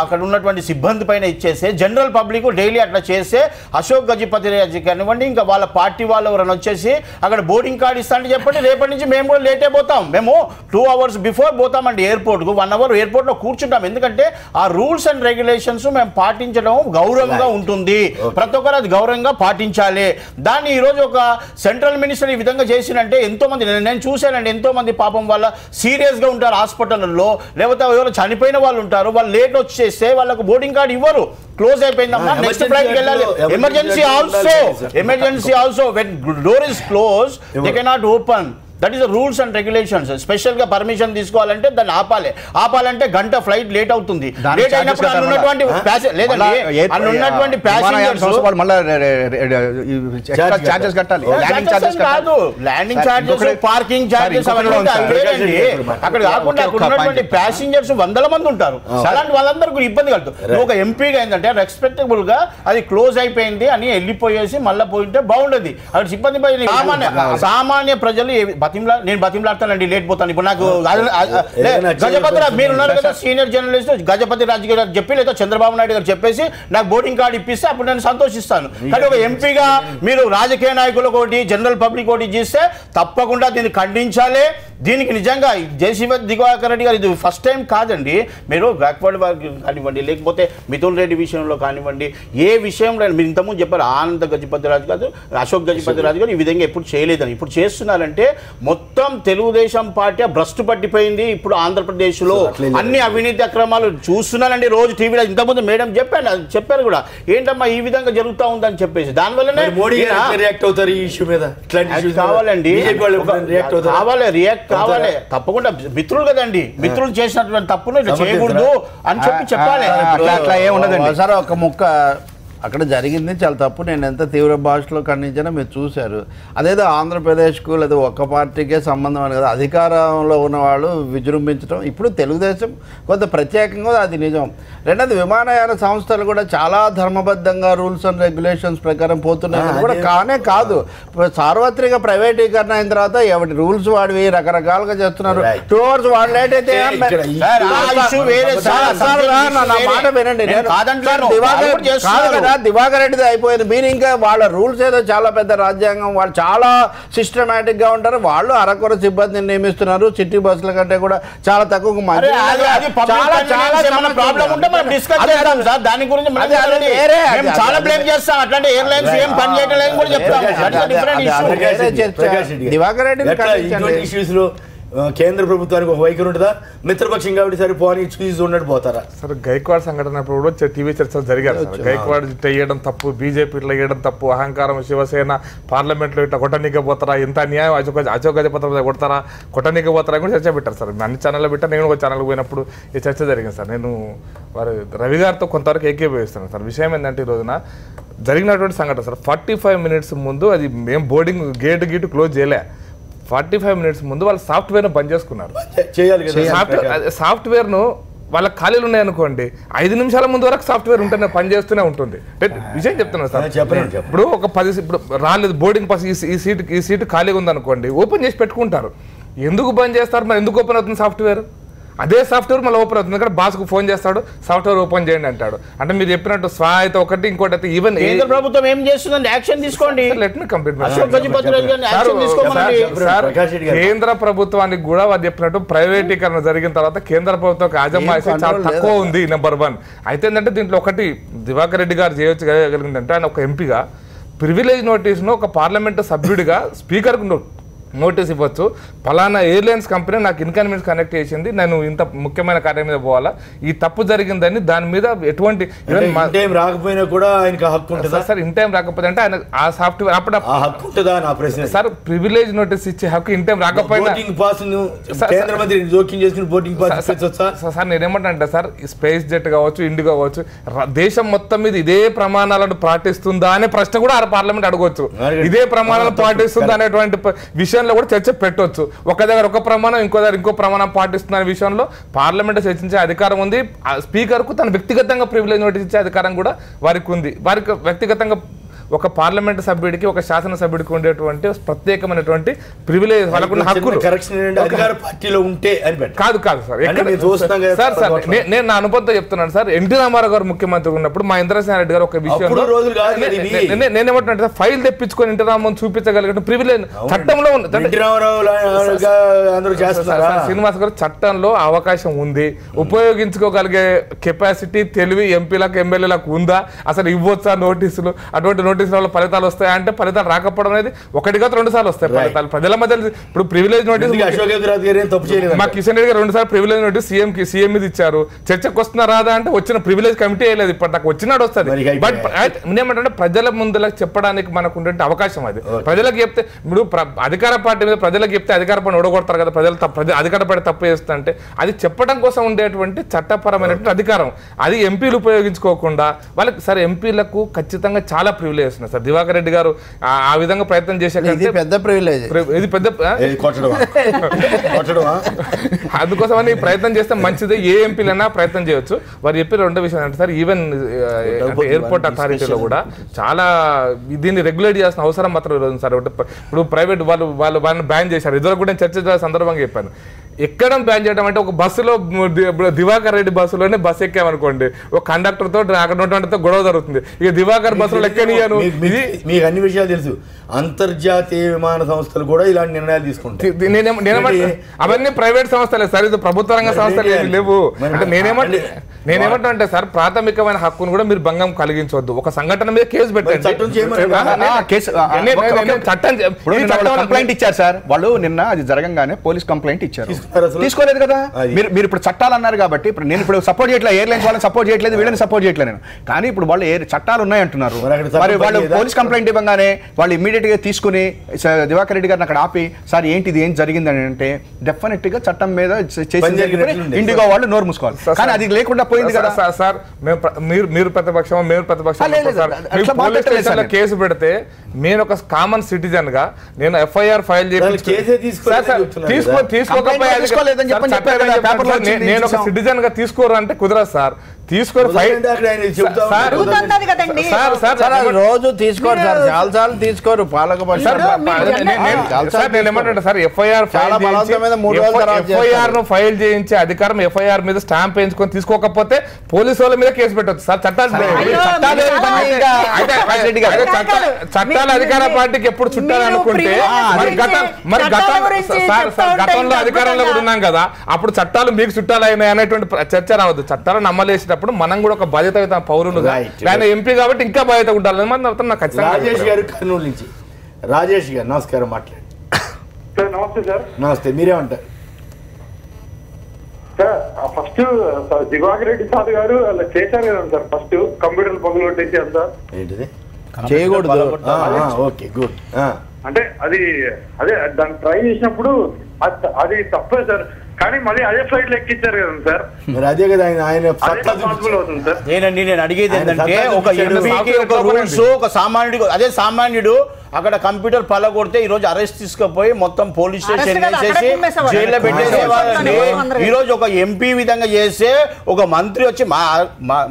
అక్కడ ఉన్నటువంటి సిబ్బంది పైన ఇచ్చేస్తే జనరల్ పబ్లిక్ డైలీ అట్లా చేస్తే అశోక్ గజపతి రాజు కానివ్వండి, ఇంకా వాళ్ళ పార్టీ వాళ్ళు ఎవరైనా వచ్చేసి అక్కడ బోర్డింగ్ కార్డు ఇస్తా అంటే చెప్పండి, రేపటి నుంచి మేము కూడా లేట్ అయిపోతాం. మేము 2 hours బిఫోర్ పోతామండి ఎయిర్పోర్ట్కు, 1 hour ఎయిర్పోర్ట్లో కూర్చుంటాం. ఎందుకంటే ఆ రూల్స్ అండ్ రెగ్యులేషన్స్ మేము పాటించడం గౌరవంగా ఉంటుంది. ప్రతి ఒక్కరు అది గౌరవంగా పాటించాలి. దాన్ని ఈరోజు ఒక సెంట్రల్ మినిస్టర్ ఈ విధంగా చేసినంటే ఎంతో మంది, నేను చూశానండి, ఎంతో మంది పాపం వాళ్ళ సీరియస్గా ఉంటారు హాస్పిటల్లో, లేకపోతే ఎవరో చనిపోయిన వాళ్ళు ఉంటారు, వాళ్ళు లేట్ వచ్చేస్తే వాళ్ళకు బోర్డింగ్ కార్డు ఇవ్వరు. క్లోజ్ అయిపోయిందమ్మా, నెక్స్ట్ ఫ్లైట్కి వెళ్ళాలి. Emergency also when door is close they cannot open. That is the rules and regulations. స్పెషల్గా పర్మిషన్ తీసుకోవాలంటే దాన్ని ఆపాలంటే గంట ఫ్లైట్ లేట్ అవుతుంది. లేట్ అయినప్పుడు ఉన్నటువంటి ప్యాసింజర్స్ కాదు, ల్యాండింగ్ చార్జెస్, పార్కింగ్ చార్జెస్ అవన్నీ ఉంటాయి. అక్కడ కాకుండా అక్కడ ఉన్నటువంటి ప్యాసింజర్స్ 100 మంది ఉంటారు. అలాంటి వాళ్ళందరికీ ఇబ్బంది కలుగుతుంది. ఒక ఎంపీగా ఏంటంటే రెస్పెక్టబుల్ గా అది క్లోజ్ అయిపోయింది అని వెళ్ళిపోయేసి మళ్ళీ పోయింటే బాగుండదు. అక్కడ సిబ్బంది సామాన్య ప్రజలు నేను బతిమలాడతానండి, లేట్ పోతాను. ఇప్పుడు నాకు గజపతి రాజు మీరు ఉన్నారు కదా సీనియర్ జర్నలిస్ట్, గజపతి రాజు గారు చెప్పి లేదా చంద్రబాబు నాయుడు గారు చెప్పేసి నాకు బోర్డింగ్ కార్డు ఇప్పిస్తే అప్పుడు నేను సంతోషిస్తాను. కానీ ఒక ఎంపీగా మీరు రాజకీయ నాయకులకు ఒకటి, జనరల్ పబ్లిక్ ఒకటి చేస్తే తప్పకుండా దీన్ని ఖండించాలి. దీనికి నిజంగా జేసీ దివాకర్ రెడ్డి గారు ఇది ఫస్ట్ టైం కాదండి. మీరు బ్యాక్వర్డ్ కానివ్వండి, లేకపోతే మిథున్ రెడ్డి విషయంలో కానివ్వండి, ఏ విషయంలో మీరు ఇంతకుముందు చెప్పారు ఆనంద గజపతి రాజు గారు, అశోక్ గజపతి రాజు గారు ఈ విధంగా ఎప్పుడు చేయలేదని. ఇప్పుడు చేస్తున్నారంటే మొత్తం తెలుగుదేశం పార్టీ భ్రష్టు పట్టిపోయింది. ఇప్పుడు ఆంధ్రప్రదేశ్లో అన్ని అవినీతి అక్రమాలు చూస్తున్నానండి రోజు టీవీలో. ఇంతకుముందు మేడం చెప్పారు కూడా, ఏంటమ్మా ఈ విధంగా జరుగుతూ ఉందని చెప్పేసి. దానివల్లనే కావాలండి, కావాలి రియాక్ట్ కావాలి తప్పకుండా. మిత్రులు కదండి, మిత్రులు చేసినటువంటి తప్పును ఇట్లా చేయకూడదు అని చెప్పాలి. అట్లా ఏముండదండి సార్. ఒక ముక్క అక్కడ జరిగింది చాలా తప్పు. నేను ఎంత తీవ్ర భాషలో ఖండించినా మీరు చూశారు. అదేదో ఆంధ్రప్రదేశ్కు లేదా ఒక్క పార్టీకే సంబంధం అని కదా, అధికారంలో ఉన్నవాళ్ళు విజృంభించడం. ఇప్పుడు తెలుగుదేశం కొంత ప్రత్యేకంగా అది నిజం. రెండోది విమానయాన సంస్థలు కూడా చాలా ధర్మబద్ధంగా రూల్స్ అండ్ రెగ్యులేషన్స్ ప్రకారం పోతున్నాయి కూడా కానే కాదు. సార్వత్రిక ప్రైవేటీకరణ అయిన తర్వాత ఎవరి రూల్స్ వాడివి రకరకాలుగా చేస్తున్నారు. 2 hours వాడు లేట్ అయితే మాట వినండి, దివాకర్ రెడ్డిది అయిపోయింది. మీరు ఇంకా వాళ్ళ రూల్స్ ఏదో చాలా పెద్ద రాజ్యాంగం, వాళ్ళు చాలా సిస్టమేటిక్ గా ఉంటారు. వాళ్ళు అరకొర సిబ్బందిని నియమిస్తున్నారు. సిటీ బస్సుల కంటే కూడా చాలా తక్కువ. దివాకర్ రెడ్డి కేంద్ర ప్రభుత్వానికి ఒక వైఖరి ఉంటుందా? మిత్రపక్షం కాబట్టి సరే పోనీ చూసి ఉన్నట్టు పోతారా? సార్ గైక్వాడ్ సంఘటన కూడా టీవీ చర్చలు జరిగారు. గైక్వాడ్ ఇట్లా వేయడం తప్పు, బీజేపీ ఇట్లా వేయడం తప్పు, అహంకారం, శివసేన పార్లమెంట్లో ఇట్లా కొట్టనీకపోతారా, ఎంత అన్యాయం, అశోక్ గజపతి కొడతారా, కొట్టనీకపోతారా కూడా చర్చ పెట్టారు సార్. అన్ని ఛానల్లో పెట్టారు, నేను ఒక ఛానల్కి పోయినప్పుడు ఈ చర్చ జరిగింది సార్. నేను వారు రవి గారితో కొంతవరకు ఏకీభవిస్తాను సార్. విషయం ఏంటంటే ఈ రోజున జరిగినటువంటి సంఘటన సార్ 45 minutes ముందు అది మేము బోర్డింగ్ గేట్ క్లోజ్ చేయలే. 45 minutes ముందు వాళ్ళు సాఫ్ట్వేర్ను బంద్ చేసుకున్నారు. సాఫ్ట్వేర్ను వాళ్ళ ఖాళీలు ఉన్నాయనుకోండి, 5 నిమిషాల ముందు వరకు సాఫ్ట్వేర్ ఉంటేనే పనిచేస్తూనే ఉంటుంది. విషయం చెప్తున్నాను సార్. ఇప్పుడు ఒక 10 ఇప్పుడు రాలేదు బోర్డింగ్ పాస్, ఈ సీటు ఖాళీగా ఉందనుకోండి, ఓపెన్ చేసి పెట్టుకుంటారు. ఎందుకు బంద్ చేస్తారు మరి? ఎందుకు ఓపెన్ అవుతుంది సాఫ్ట్వేర్? అదే సాఫ్ట్వేర్ మళ్ళీ ఓపెన్ అవుతుంది. ఎందుకంటే బాస్కు ఫోన్ చేస్తాడు, సాఫ్ట్వేర్ ఓపెన్ చేయండి అంటాడు. అంటే మీరు చెప్పినట్టు స్వా అయితే ఒకటి, ఇంకోటి అయితే ఈవెన్ కేంద్ర ప్రభుత్వం ఏం చేస్తుందండి? యాక్షన్ తీసుకోండి. Let me complete. కేంద్ర ప్రభుత్వానికి కూడా వారు చెప్పినట్టు ప్రైవేటీకరణ జరిగిన తర్వాత కేంద్ర ప్రభుత్వం అజమాయిషీ చాలా తక్కువ ఉంది, నెంబర్ 1. అయితే ఏంటంటే దీంట్లో ఒకటి దివాకర్ రెడ్డి గారు చేయగలిగిందంటే ఆయన ఒక ఎంపీగా ప్రివిలేజ్ నోటీస్ను ఒక పార్లమెంటు సభ్యుడిగా స్పీకర్కు నోటీస్ ఇవ్వచ్చు. ఫలానా ఎయిర్లైన్స్ కంపెనీ నాకు ఇన్కన్వీనియన్స్ కనెక్ట్ చేసింది, నేను ఇంత ముఖ్యమైన కార్యం మీద పోవాలా, ఈ తప్పు జరిగిందని దాని మీద ఎటువంటి రాకపోయినా కూడా ఆయనకు హక్కు ఉంటుందా సార్? ఇన్ టైం రాకపోతే అంటే ఆయన ఆ సాఫ్ట్వేర్ అప్పుడు హక్కు ఉంటుందా నా ప్రశ్న సార్? ప్రివిలేజ్ నోటీస్ ఇచ్చే హక్కు ఇన్ టైం రాకపోయినా కేంద్ర మంత్రి జోక్యం చేసుకుని బోర్డింగ్ పాస్ సార్ నేనేమంటే సార్ స్పేస్ జెట్ కావచ్చు, ఇండిగో కావచ్చు, దేశం మొత్తం మీద ఇదే ప్రమాణాలను పాటిస్తుందా అనే ప్రశ్న కూడా పార్లమెంట్ అడగవచ్చు. ఇదే ప్రమాణాలు పాటిస్తుందా అనేటువంటి విషయం కూడా చర్చ పెట్టవచ్చు. ఒక దగ్గర ఒక ప్రమాణం, ఇంకో దగ్గర ఇంకో ప్రమాణం పాటిస్తున్న విషయంలో పార్లమెంట్ చర్చించే అధికారం ఉంది. స్పీకర్ కు తన వ్యక్తిగతంగా ప్రివిలేజ్ నోటీస్ ఇచ్చే అధికారం కూడా వారికి ఉంది. వారికి వ్యక్తిగతంగా ఒక పార్లమెంట్ సభ్యుడికి, ఒక శాసన సభ్యుడికి ఉండేటువంటి ప్రత్యేకమైనటువంటి ప్రివిలేజ్, వాళ్ళకున్న హక్కులు కాదు సార్. సార్ నేను నా అనుభవంతో చెప్తున్నాను సార్. ఎన్టీ రామారావు గారు ముఖ్యమంత్రి ఉన్నప్పుడు మా ఇంద్రసేన రెడ్డి గారు ఒక విషయంలో నేనేమంటున్నా ఫైల్ తెప్పించుకొని ఎన్టీ రామన్ చూపించగలిగిన ప్రివిలేజ్ చట్టంలో ఉంది. శ్రీనివాస్ గారు చట్టంలో అవకాశం ఉంది, ఉపయోగించుకోగలిగే కెపాసిటీ తెలివి ఎంపీలకు ఎమ్మెల్యేలకు ఉందా? అసలు ఇవ్వచ్చా నోటీసులు? అటువంటి నోటీసుల వల్ల ఫలితాలు వస్తాయా అంటే ఫలితాలు రాకపోవడం అనేది ఒకటిగా 2 సార్లు వస్తాయి ఫలితాలు ప్రజల మధ్య. ఇప్పుడు ప్రివిలేజ్ నోటీస్ మా కిషన్ రెడ్డి గారు 2 సార్లు ప్రివిలేజ్ నోటీస్ సీఎం మీద ఇచ్చారు. చర్చకు వస్తున్నా రాదా అంటే వచ్చిన ప్రివిలేజ్ కమిటీ వేయలేదు, ఇప్పటి నాకు వచ్చినాడు వస్తుంది. బట్ ఏమంటే ప్రజల ముందులకు చెప్పడానికి మనకు ఉండే అవకాశం అది. ప్రజలకు చెప్తే ఇప్పుడు అధికార పార్టీ మీద ప్రజలకు చెప్తే అధికార పార్టీ ఓడగొడతారు కదా, ప్రజలు అధికార పార్టీ తప్పు చేస్తుంటే అది చెప్పడం కోసం ఉండేటువంటి చట్టపరమైనటువంటి అధికారం అది ఎంపీలు ఉపయోగించుకోకుండా వాళ్ళకి సార్ ఎంపీలకు ఖచ్చితంగా చాలా ప్రివిలేజ్ సార్. దివాకర్ రెడ్డి గారు ఆ విధంగా ప్రయత్నం చేశారు. పెద్ద ప్రివిలేజ్, ఇది పెద్ద అందుకోసమని ప్రయత్నం చేస్తే మంచిది. ఏ ఎంపీలైనా ప్రయత్నం చేయొచ్చు. వారు చెప్పిన 2 విషయాలు అంటే సార్ ఈవెన్ ఎయిర్పోర్ట్ అథారిటీలో కూడా చాలా దీన్ని రెగ్యులేట్ చేయాల్సిన అవసరం మాత్రం సార్. ఇప్పుడు ప్రైవేట్ వాళ్ళని బ్యాన్ చేశారు. ఇదివరకు కూడా చర్చ సందర్భంగా చెప్పాను. ఎక్కడ బ్యాన్ చేయడం అంటే ఒక బస్సులో దివాకర్ రెడ్డి బస్సులోనే బస్సు ఎక్కామనుకోండి, ఒక కండక్టర్ తో అక్కడ ఉన్నటువంటి గొడవ జరుగుతుంది. ఇక దివాకర్ బస్సులో ఎక్కనియాను. మీకు అన్ని విషయాలు తెలుసు. అంతర్జాతీయ విమాన సంస్థలు కూడా ఇలాంటి నిర్ణయాలు తీసుకుంటాయి. అవన్నీ ప్రైవేట్ సంస్థలే సార్, ఇది ప్రభుత్వ రంగ సంస్థలు ఏమి లేవు. అంటే నేనేమంటే సార్ ప్రాథమికమైన హక్కును కూడా మీరు భంగం కలిగించవద్దు. ఒక సంఘటన మీద కేసు పెట్టండి. కంప్లైంట్ ఇచ్చారు సార్ వాళ్ళు నిన్న, అది జరగంగానే పోలీస్ కంప్లైంట్ ఇచ్చారు. తీసుకోలేదు కదా మీరు. ఇప్పుడు చట్టాలు అన్నారు కాబట్టి నేను ఇప్పుడు సపోర్ట్ చేయట్లేదు, ఎయిర్లైన్స్ వాళ్ళని సపోర్ట్ చేయట్లేదు, వీళ్ళని సపోర్ట్ చేయట్లేదు నేను. కానీ ఇప్పుడు వాళ్ళు చట్టాలు ఉన్నాయంటున్నారు. మరి వాళ్ళు పోలీస్ కంప్లైంట్ ఇవ్వగానే వాళ్ళు ఇమీడియట్ గా తీసుకుని దివాకర్ రెడ్డి గారిని అక్కడ ఆపి సార్ ఏంటిది ఏం జరిగిందని అంటే డెఫినెట్ గా చట్టం మీద ఇండిగో వాళ్ళు నోరు మూసుకోవాలి. కానీ అది లేకుండా పోయింది కదా సార్. మీరు ప్రతిపక్షం, మేము ప్రతిపక్షం కేసు పెడితే నేను ఒక కామన్ సిటిజన్ గా నేను ఎఫ్ఐఆర్ ఫైల్ నేను ఒక సిటిజన్ గా తీసుకోరు అంటే కుదరదు సార్. తీసుకోరు రోజు తీసుకోరు సార్, చాలా సార్లు తీసుకోరు పాలక నేనేమంటే సార్ ఎఫ్ఐఆర్ ఫైల్ చేయించే అధికారం ఎఫ్ఐఆర్ మీద స్టాంప్ వేయించుకొని తీసుకోకపోతే పోలీసు వాళ్ళ మీద కేసు పెట్టచ్చు సార్. చట్టాలు అధికార పార్టీకి ఎప్పుడు చుట్టాలనుకుంటే మరి గతంలో అధికారంలో కూడా ఉన్నాం కదా, అప్పుడు చట్టాలు మీకు చుట్టాలైనాయి అనేటువంటి చర్చ రావద్దు. చట్టాలను అమలేసేటప్పుడు మనం కూడా ఒక బాధ్యత పౌరులుగా, ఆయన ఎంపీ కాబట్టి ఇంకా బాధ్యత ఉండాలని నాకు ఖచ్చితంగా. రాజేష్ గారు కర్నూలు నుంచి. రాజేష్ గారు నమస్కారం, మాట్లాడండి. నమస్తే సార్. నమస్తే, మీరేమంటారు sir? First Diwakar Reddy sir గారు అలా చేశారు కదా సార్, ఫస్ట్ కంప్యూటర్ పగులు కొట్టేసారు సార్. ఏంటిది చేయకూడదు. Okay good. అంటే అది అదే దాన్ని ట్రై చేసినప్పుడు అది తప్పే సార్. కానీ మళ్ళీ అదే ఫ్లైట్ లో ఎక్కించారు కదా సార్. మరి అదే కదా ఆయన అవుతుంది సార్. నేను అడిగేది ఏంటంటే ఒక ఎంపీకి ఒక రూల్స్, ఒక సామాన్యుడు, అదే సామాన్యుడు అక్కడ కంప్యూటర్ పలగొడితే ఈ రోజు అరెస్ట్ తీసుకుపోయి మొత్తం పోలీస్ స్టేషన్ అరెస్ట్ వేసేసి అక్కడే కుమ్మేసేవారు. జైల్లో పెట్టేసేవాళ్ళని ఈ రోజు ఒక ఎంపీ విధంగా చేస్తే ఒక మంత్రి వచ్చి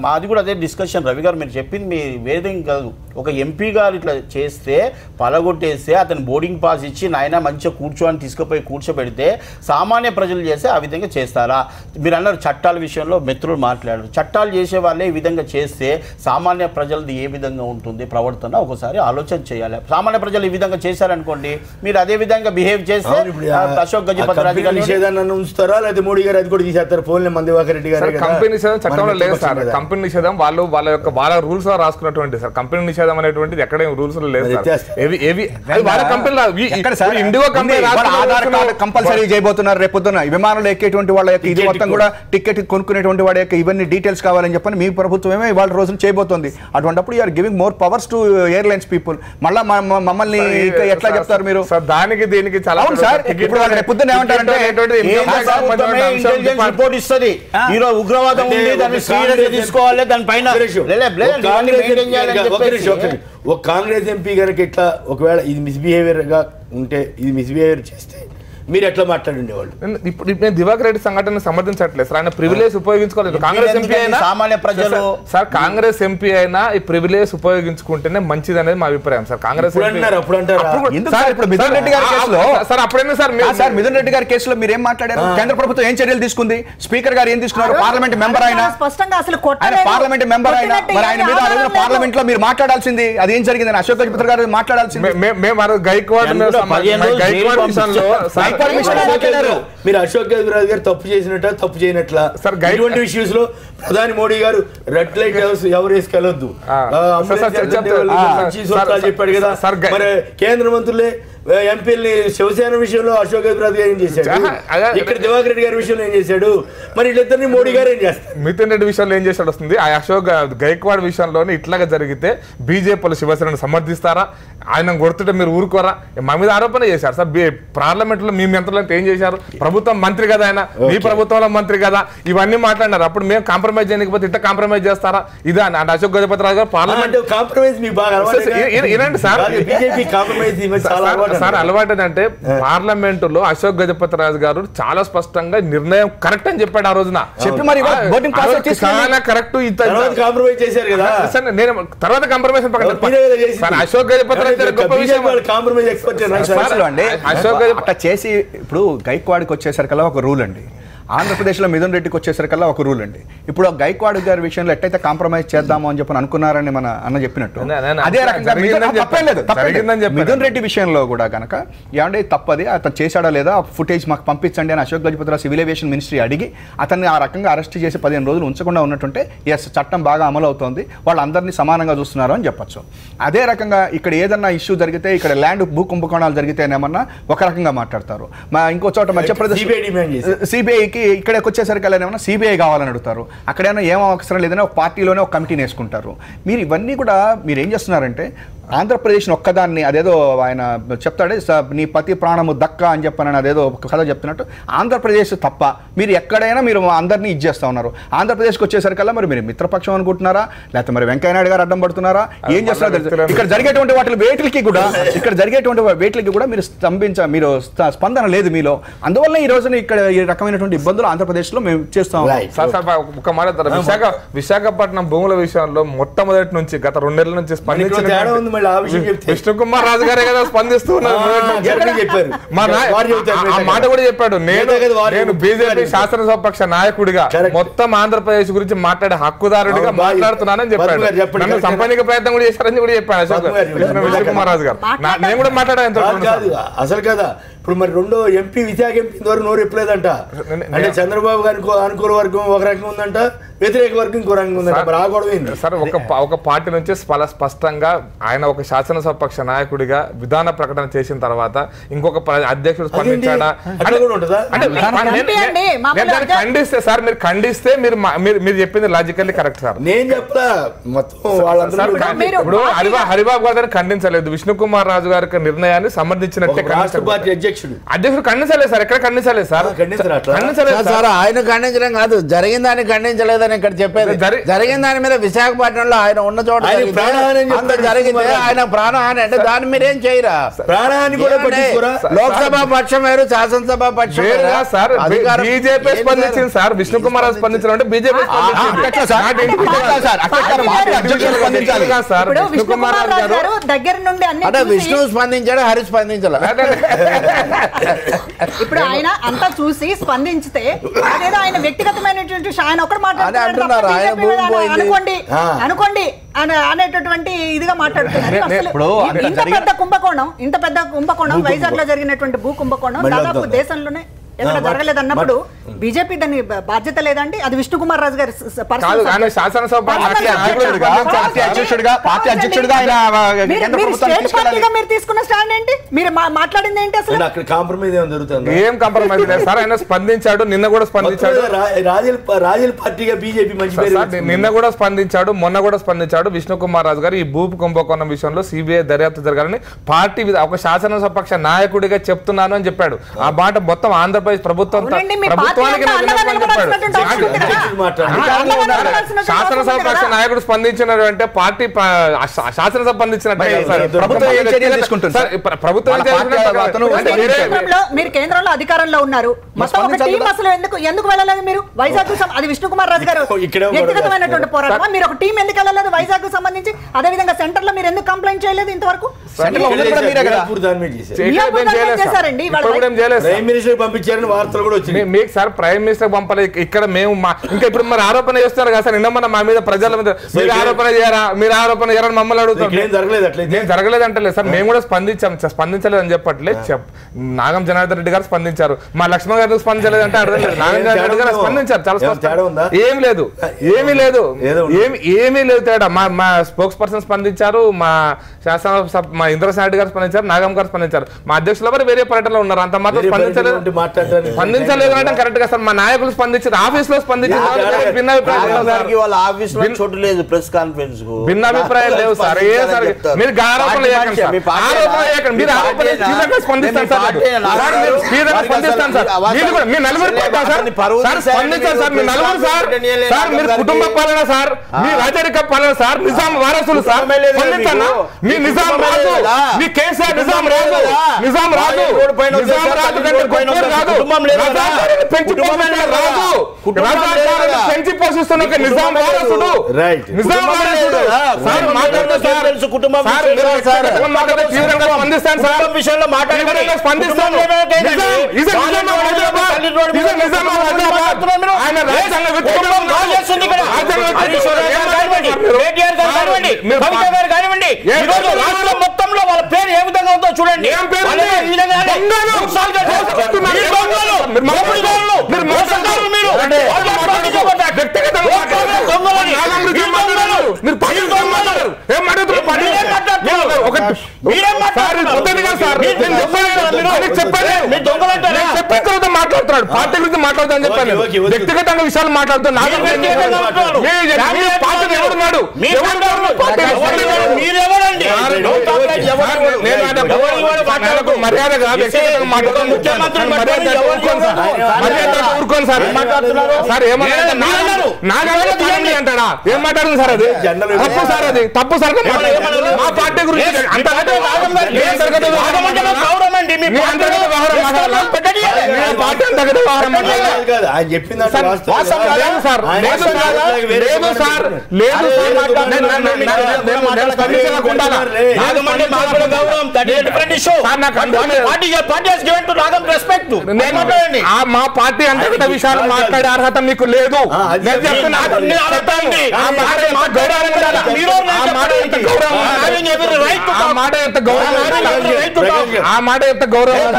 మాది కూడా అదే డిస్కషన్. రవి గారు మీరు చెప్పింది మీ వేదం కాదు. ఒక ఎంపీ గారు ఇట్లా చేస్తే పలగొట్టేస్తే అతను బోర్డింగ్ పాస్ ఇచ్చి నాయన మంచిగా కూర్చోని తీసుకుపోయి కూర్చోబెడితే సామాన్య ప్రజలు చేస్తే ఆ విధంగా చేస్తారా? మీరు అన్నారు చట్టాల విషయంలో మిత్రులు మాట్లాడారు. చట్టాలు చేసే వాళ్ళే ఈ విధంగా చేస్తే సామాన్య ప్రజలది ఏ విధంగా ఉంటుంది ప్రవర్తన ఒకసారి ఆలోచన చేయాలి. సామాన్య ప్రజలు ఈ విధంగా చేశారనుకోండి, మీరు అదే విధంగా బిహేవ్ చేస్తే అశోక్ గజపతిరాజు గారు నిషేధాన్ని ఉంచుతారా లేదా మోడీ గారు అది కూడా తీసేస్తారు? ఫోన్ మందివాకర్ రెడ్డి గారు కంపెనీ నిషేధం చట్టంలో లేదు సార్. కంపెనీ నిషేధం వాళ్ళ రూల్స్ రాసుకున్నటువంటి సార్. కంపెనీ నిషేధం అనేటువంటిది ఎక్కడ రూల్స్ లేదు సార్. ఇండిగో కంపల్సరీ చేయబోతున్నారు రేపొద్దున విమానంలో ఎక్కేటువంటి వాళ్ళ యొక్క ఇది మొత్తం కూడా టికెట్ కొనుక్కునేటువంటి వాడి యొక్క ఇవన్నీ డీటెయిల్స్ కావాలని చెప్పని మీ ప్రభుత్వమే ఇవాళ రోజున చేయబోతోంది. అటువంటిప్పుడు you are giving more powers to airlines people. మళ్ళా మమ్మల్ని ఎట్లా చెప్తారు మీరు? దానికి దీనికి చాలా సార్. ఇప్పుడు వాళ్ళు రేపొద్దున ఏమంటారంటే రిపోర్ట్ ఇస్తుంది, ఈరోజు ఉగ్రవాదం ఉంది, దాన్ని సీరియస్ తీసుకోవాలి, దానిపైన ఒక కాంగ్రెస్ ఎంపీ గారికి ఇట్లా ఒకవేళ ఇది మిస్బిహేవియర్ గా ఉంటే, ఇది మిస్బిహేవియర్ చేస్తే మీరు ఎట్లా మాట్లాడుండేవాళ్ళు? ఇప్పుడు నేను దివాకర్ రెడ్డి సంఘటన సమర్థించట్లేదు సార్. ఆయన ప్రివిలేజ్ ఉపయోగించుకోలేదు. కాంగ్రెస్ ఎంపీ అయినా సామాన్య ప్రజలు సార్, కాంగ్రెస్ ఎంపీ అయినా ఈ ప్రివిలేజ్ ఉపయోగించుకుంటేనే మంచిది అనేది మా అభిప్రాయం సార్. కాంగ్రెస్ మిథున్ రెడ్డి గారి కేసులో మీరు ఏం మాట్లాడారు? కేంద్ర ప్రభుత్వం ఏం చర్యలు తీసుకుంది? స్పీకర్ గారు ఏం తీసుకున్నారు? పార్లమెంట్ మెంబర్ అయినా పార్లమెంట్ మెంబర్ అయినా మరి ఆయన మీద ఆ రోజున పార్లమెంట్ లో మీరు మాట్లాడాల్సింది అది ఏం జరిగిందని అశోక్ గజపతి గారు మాట్లాడాల్సింది. మేము గైక్వాడ్ మీరు అశోక్ గజపతిరాజు గారు తప్పు చేసినట్ట తప్పు చేయనట్లా ఇటువంటి విషయంలో ప్రధాని మోడీ గారు రెడ్ లైట్ ఎవరు వేసుకెళ్ళొద్దు చెప్పాడు కదా. మరి కేంద్ర మంత్రులే ఎంపీల్ని శివసేన విషయంలో అశోక్ గజపతిరాజు గారు ఏం చేశాడు, ఇక్కడ దివాకర్ రెడ్డి గారి విషయంలో ఏం చేశాడు, మరి వీళ్ళిద్దరిని మోడీ గారు ఏం చేస్తారు? మిథున్ రెడ్డి విషయంలో ఏం చేశాడు వస్తుంది. ఆ అశోక్ గైక్వాడ్ విషయంలోనే ఇట్లాగా జరిగితే బీజేపీలు శివసేనను సమర్థిస్తారా? ఆయన కొడుతుంటే మీరు ఊరుకోరా? మా మీద ఆరోపణ చేశారు సార్. పార్లమెంట్ లో మీ మంత్రులంతా ఏం చేశారు? ప్రభుత్వం మంత్రి కదా ఆయన, మీ ప్రభుత్వంలో మంత్రి కదా, ఇవన్నీ మాట్లాడినారు. అప్పుడు మేము కాంప్రమైజ్ చేయకపోతే ఇట్లా కాంప్రమైజ్ చేస్తారా? ఇదే అంటే అశోక్ గజపతిరాజు గారు పార్లమెంట్ కాంప్రమైజ్ ఏనండి సార్ సార్ అలవాటు అంటే పార్లమెంట్ లో అశోక్ గజపతిరాజు గారు చాలా స్పష్టంగా నిర్ణయం కరెక్ట్ అని చెప్పాడు ఆ రోజున. చెప్పి మరి చాలా కరెక్ట్. నేను తర్వాత కాంప్రమైజ్ అశోక్ గజపతిరాజు గొప్ప విషయం అశోక్ అట్లా చేసి ఇప్పుడు గైక్వాడ్కి వచ్చేసరికల్లా ఒక రూల్ అండి, ఆంధ్రప్రదేశ్లో మిథున్ రెడ్డికి వచ్చేసరికల్లా ఒక రూల్ అండి. ఇప్పుడు గైక్వాడ్ గారి విషయంలో ఎట్టయితే కాంప్రమైజ్ చేద్దాము అని చెప్పి అనుకున్నారని మన అన్న చెప్పినట్టు అదే రకంగా మిథున్ రెడ్డి విషయంలో కూడా కనుక ఏమంటే తప్పది అతను చేశాడా లేదా ఫుటేజ్ మాకు పంపించండి అని Ashok Gajapathiraju civil aviation ministry అడిగి అతన్ని ఆ రకంగా అరెస్ట్ చేసి 15 రోజులు ఉంచకుండా ఉన్నట్టుంటే ఎస్ చట్టం బాగా అమలు అవుతోంది, వాళ్ళందరినీ సమానంగా చూస్తున్నారు అని చెప్పచ్చు. అదే రకంగా ఇక్కడ ఏదన్నా ఇష్యూ జరిగితే, ఇక్కడ ల్యాండ్ భూ కుంభకోణాలు జరిగితేనేమన్నా ఒక రకంగా మాట్లాడతారు. ఇంకో చోట మధ్యప్రదేశ్ సిబిఐకి ఇక్కడికి వచ్చేసరికి ఏమైనా సిబిఐ కావాలని అడుగుతారు. అక్కడైనా ఏం అవసరం లేదని ఒక పార్టీలోనే ఒక కమిటీని వేసుకుంటారు. మీరు ఇవన్నీ కూడా మీరు ఏం చేస్తున్నారంటే ఆంధ్రప్రదేశ్ని ఒక్కదాన్ని అదేదో ఆయన చెప్తాడే నీ పతి ప్రాణము దక్క అని చెప్పానని అదేదో ఒక కథ చెప్తున్నట్టు ఆంధ్రప్రదేశ్ తప్ప మీరు ఎక్కడైనా మీరు అందరినీ ఇచ్చేస్తా ఉన్నారు. ఆంధ్రప్రదేశ్కి వచ్చేసరికల్లా మరి మీరు మిత్రపక్షం అనుకుంటున్నారా లేకపోతే మరి వెంకయ్యనాయుడు గారు అడ్డం పడుతున్నారా ఏం చేస్తున్నారు? ఇక్కడ జరిగేటువంటి వేటికి కూడా మీరు మీరు స్పందన లేదు మీలో. అందువల్ల ఈ రోజున ఇక్కడ ఈ రకమైనటువంటి ఇబ్బందులు ఆంధ్రప్రదేశ్లో మేము చేస్తాం. ఒక మాట విశాఖపట్నం భూముల విషయంలో మొట్టమొదటి నుంచి గత 2 నెలల నుంచి స్పందించిన విష్ణు కుమార్ రాజు గారే కదా స్పందిస్తున్నారు. మాట కూడా చెప్పాడు, నేను బీజేపీ శాసనసభాపక్ష నాయకుడిగా మొత్తం ఆంధ్రప్రదేశ్ గురించి మాట్లాడే హక్కుదారుడిగా మాట్లాడుతున్నానని చెప్పాడు. నన్ను సంపన్నిక ప్రయత్నం కూడా చేశారని కూడా చెప్పాడు విష్ణు కుమార్ రాజు గారు. నేను కూడా మాట్లాడాను అసలు కదా. ఇప్పుడు మరి రెండో ఎంపీ విశాఖ ఎంపీ ఇంతవరకు నోరు ఎప్పలేదంట. అంటే చంద్రబాబు గారికి అనుకూల వర్గం ఒక రకంగా ఉందంట, వ్యతిరేక వర్గం ఇంకో రకంగా ఉందంట. సార్ ఒక పార్టీ నుంచి స్పష్టంగా ఆయన ఒక శాసనసభాపక్ష నాయకుడిగా విధాన ప్రకటన చేసిన తర్వాత ఇంకొక అధ్యక్షుడు స్పందించాడా? ఖండిస్తే సార్ మీరు ఖండిస్తే మీరు చెప్పింది లాజికల్లీ కరెక్ట్ సార్. నేను చెప్తా మొత్తం ఇప్పుడు హరిబాబు గారు ఖండించలేదు, విష్ణు కుమార్ రాజు గారి నిర్ణయాన్ని సమర్థించినట్టే. రాష్ట్ర పార్టీ అధ్యక్షుడు ఖండించలేదు సార్, ఎక్కడ ఖండించలేదు సార్, ఖండించలేదు సార్. ఆయన ఖండించడం కాదు, జరిగిన దాన్ని ఖండించలేదని ఇక్కడ చెప్పేది. జరిగిన దాని మీద విశాఖపట్నంలో ఆయన ఉన్న చోట జరిగితే ఆయన ప్రాణహాని అంటే దాన్ని మీరేం చేయరా? ప్రాణహాని కూడా లోక్సభ పక్షం వేరు, శాసనసభ పక్షం సార్. బీజేపీ స్పందించింది సార్, విష్ణుకుమార్ స్పందించడం అంటే బీజేపీ దగ్గర నుండి అంటే విష్ణు స్పందించాడు, హరి స్పందించాలి. ఇప్పుడు ఆయన అంతా చూసి స్పందించితే అదేదో ఆయన వ్యక్తిగతమైనటువంటి ఆయన ఒకటి మాట్లాడుతున్నారు అనుకోండి అనేటటువంటి ఇదిగా మాట్లాడుతున్నారు. ఇంత పెద్ద కుంభకోణం వైజాగ్ లో జరిగినటువంటి భూ కుంభకోణం దాదాపు దేశంలోనే ఎక్కడ జరగలేదన్నప్పుడు బీజేపీ దాన్ని బాధ్యత లేదండి. అది విష్ణుకుమార్ రాజు గారి మీరు తీసుకున్న స్టాండ్ ఏంటి? మీరు మాట్లాడింది ఏంటి? అసలు కాంప్రమైజ్ ఏం కాంప్రమైజ్ లేదు సార్. ఆయన స్పందించాడు, నిన్న కూడా స్పందించాడు. రాజల్ పార్టీగా బీజేపీ నిన్న కూడా స్పందించాడు, మొన్న కూడా స్పందించాడు. విష్ణుకుమార్ రాజు గారు ఈ భూ కుంభకోణం విషయంలో సిబిఐ దర్యాప్తు జరగాలని పార్టీ ఒక శాసనసభ నాయకుడిగా చెప్తున్నాను అని చెప్పాడు. ఆ మాట మొత్తం ఆంధ్రప్రదేశ్ ప్రభుత్వానికి శాసనసభ పక్ష నాయకుడు స్పందించినారు అంటే పార్టీ శాసనసభ స్పందించినట్టు మీరు కేంద్రంలో అధికారంలో ఉన్నారు. ఎందుకు వెళ్ళలేదు మీరు వైజాగ్? అది విష్ణుకుమార్ రాజు గారు వ్యక్తిగతమైనటువంటి పోరాటం. మీరు ఒక టీం ఎందుకు వెళ్ళలేదు వైజాగ్ కు సంబంధించి? అదే విధంగా సెంటర్ లో మీరు ఎందుకు కంప్లైంట్ చేయలేదు ఇంతవరకు? వార్తలు కూడా వచ్చినాయి. మీకు సార్ ప్రైమ్ మినిస్టర్ పంపలేదు. ఇక్కడ మేము ఇంకా ఇప్పుడు మరి ఆరోపణ చేస్తున్నారు కదా సార్. నిన్న మన మా మీద ప్రజల మీద మీరు ఆరోపణ చేయరా, మీరు ఆరోపణ చేయరని మమ్మల్ని అడుగుతాం. నేను జరగలేదు అంటలేదు సార్. మేము కూడా స్పందించలేదు అని చెప్పట్లేదు. నాగం జనార్దన్ రెడ్డి గారు స్పందించారు. మా లక్ష్మణ్ గారు స్పందించలేదు అంటే అర్థం లేదు. నాగం జనార్దన్ రెడ్డి గారు స్పందించారు. చాలా ఏం లేదు, ఏమీ లేదు, ఏమీ లేదు తేడా. మా స్పోక్స్ పర్సన్ స్పందించారు, మా శాసన మా ఇంద్రసేన రెడ్డి గారు స్పందించారు, నాగం గారు స్పందించారు. మా అధ్యక్షులు ఎవరు వేరే పర్యటనలో ఉన్నారు. అంత మాత్రం స్పందించలేదు అంటే కరెక్ట్ గా సార్. మా నాయకులు స్పందించారు, ఆఫీస్ లో స్పందించారు. భిన్నాభిప్రాయాలు లేవు సార్. ఏ సార్ మీరు ఆరోపణలు స్పందిస్తాను సార్. మీరు నలుగురు స్పందించారు సార్. మీ నలుగురు సార్. మీరు కుటుంబ పాలన సార్, మీ రాజరిక పాలన సార్, నిజాం వారసులు సార్. మీ నిజాం రాజు, మీ కేసీఆర్ నిజాం రాజు, నిజాం రాజు, నిజాం రాజు పెంచి పోషిస్తున్న నిజాం వారసుడు, నిజాం వారసుడు సార్. స్పందిస్తాను సార్ విషయంలో స్పందిస్తాను. ఆయన రాష్ట్రం మొత్తంలో వాళ్ళ పేరు ఏ విధంగా ఉందో చూడండి. ఏం పేరు? మాట్లాడుతున్నాడు, పార్టీ గురించి మాట్లాడుతాను చెప్పాను. వ్యక్తిగతంగా విషయాలు మాట్లాడుతున్నాడు. ఎవరున్నాడు? మర్యాదగా వ్యక్తిగతంగా మాట్లాడుతాను. ఊరుకోండి సార్. సార్ ఏమన్నా అంటాడా? ఏం మాట్లాడుతుంది సార్? అది తప్పు సార్, అది తప్పు సార్. మా పార్టీ గురించి మా పార్టీ అంతర్గత విషయాలు మాట్లాడే అర్హత మీకు లేదు. నేను చెప్తున్నా, ఆ మాట ఎంత గౌరవం, ఆ మాట ఎంత గౌరవం.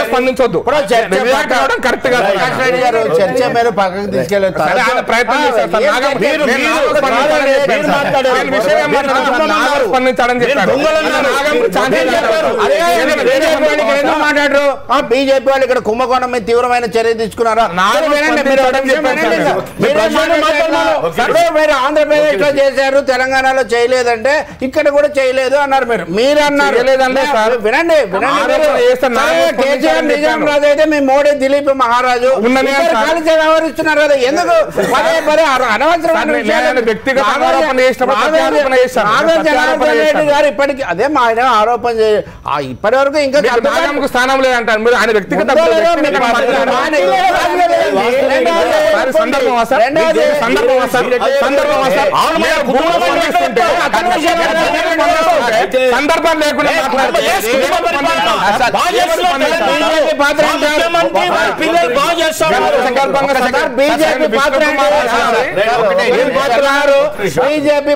స్పందించొద్దు. చర్చ మీద పక్కకు తీసుకెళ్ళి మాట్లాడరు. బీజేపీ వాళ్ళు ఇక్కడ కుంభకోణం మీద తీవ్రమైన చర్య తీసుకున్నారా? మీరు ఆంధ్రప్రదేశ్ లో చేశారు, తెలంగాణలో చేయలేదంటే ఇక్కడ కూడా చేయలేదు అన్నారు. మీరు అన్నారు వినండి. కేసీఆర్ నిజాం రాజు అయితే మీ మోడీ దిలీప్ మహారాజు కలిసి వ్యవహరిస్తున్నారు కదా, ఎందుకు పదే పదే అనవసరమైన గారు ఇప్పటికీ అదే మా ఆయన ఆరోపణ ఇప్పటి వరకు ఇంకా స్థానం లేదంటారు మీరు. ఆయన వ్యక్తిగత సందర్భం లేకుండా బీజేపీ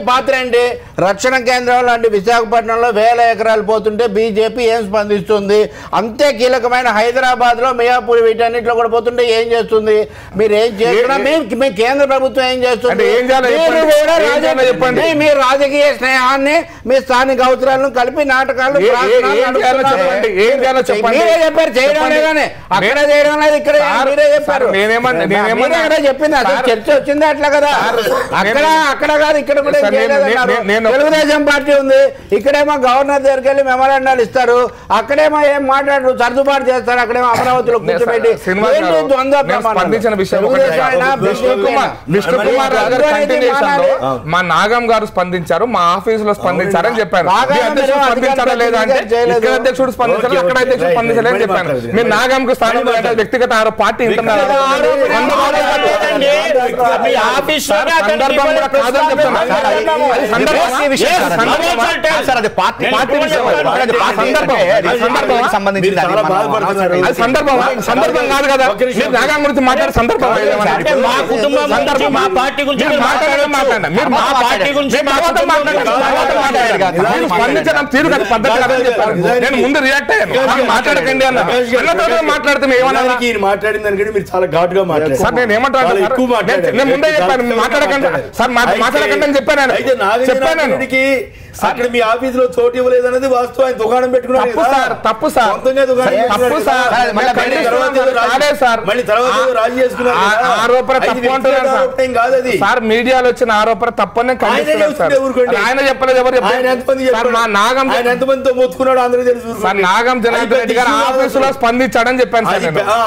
పాత్ర ఏంటి? రక్షణ కేంద్రం లాంటి విశాఖపట్నంలో 1000 ఎకరాలు పోతుంటే బీజేపీ ఏం స్పందిస్తుంది? అంతే కీలకమైన హైదరాబాద్ లో మియాపూర్ వీటన్నిటిలో కూడా పోతుంటే ఏం చేస్తుంది? మీరు ఏం చేస్తున్నా? మీ కేంద్ర ప్రభుత్వం ఏం చేస్తుంది? మీ రాజకీయ స్నేహాన్ని మీ స్థానిక అవసరాలను కలిపి నాటకాలు చెప్పారు. చేయడం లేదని అక్కడ చేయడం లేదు, ఇక్కడ మీరే చెప్పారు. చెప్పింది అసలు చర్చ వచ్చింది అట్లా కదా. అక్కడ కాదు ఇక్కడ కూడా తెలుగుదేశం పార్టీ ఉంది, ఇక్కడేమో గవర్నర్ దగ్గరికి వెళ్ళి మెమరాండాలు ఇస్తారు, అక్కడేమో ఏం మాట్లాడరు, సర్దుబాటు చేస్తారు, అక్కడేమో అమరావతిలో కూర్చోబెట్టి మా నాగం గారు స్పందించారు, మా ఆఫీస్ లో స్పందించారని చెప్పారు. స్పందించారా లేదా అంటే ఇక్కడ అధ్యక్షుడు స్పందించారు, అక్కడ అధ్యక్షుడు స్పందించారని చెప్పాను. మీరు నాగంకు స్థానం వ్యక్తిగత పార్టీ సందర్భం కాదు కదా. మీరు నాగం గురించి మాట్లాడే సందర్భం స్పందించడం తీరు కదా, పద్ధతి కదని చెప్పారు. నేను ముందు రియాక్ట్ అయ్యాను, మాట్లాడకండి అన్న మాట్లాడితే మాట్లాడిన దానికంటే మీరు చాలా ఘాటుగా మాట్లాడారు సార్. నేను ఏమంటాను, నేను ముందే చెప్పాను మాట్లాడకండి సార్, మాట్లాడకండి అని చెప్పాను. అక్కడ మీ ఆఫీస్ లో చోటు ఇవ్వలేదు అనేది వాస్తవం. ఆయన దుకాణం పెట్టుకున్నారు. తప్పు సార్, మళ్ళీ తర్వాత రాజీ చేసుకున్నారు. ఆరోపణ తప్పు అంటున్నారు సార్. మీడియాలో వచ్చిన ఆరోపణ తప్పనే ఆయన చెప్పలేదు. ఎవరు చెప్పారు? మా నాగం ఎంతమందితో మొత్తుకున్నాడు అందరూ తెలుసు సార్. నాగం జనార్దన్ రెడ్డి గారు ఆఫీస్ లో స్పందించాడని చెప్పాను సార్.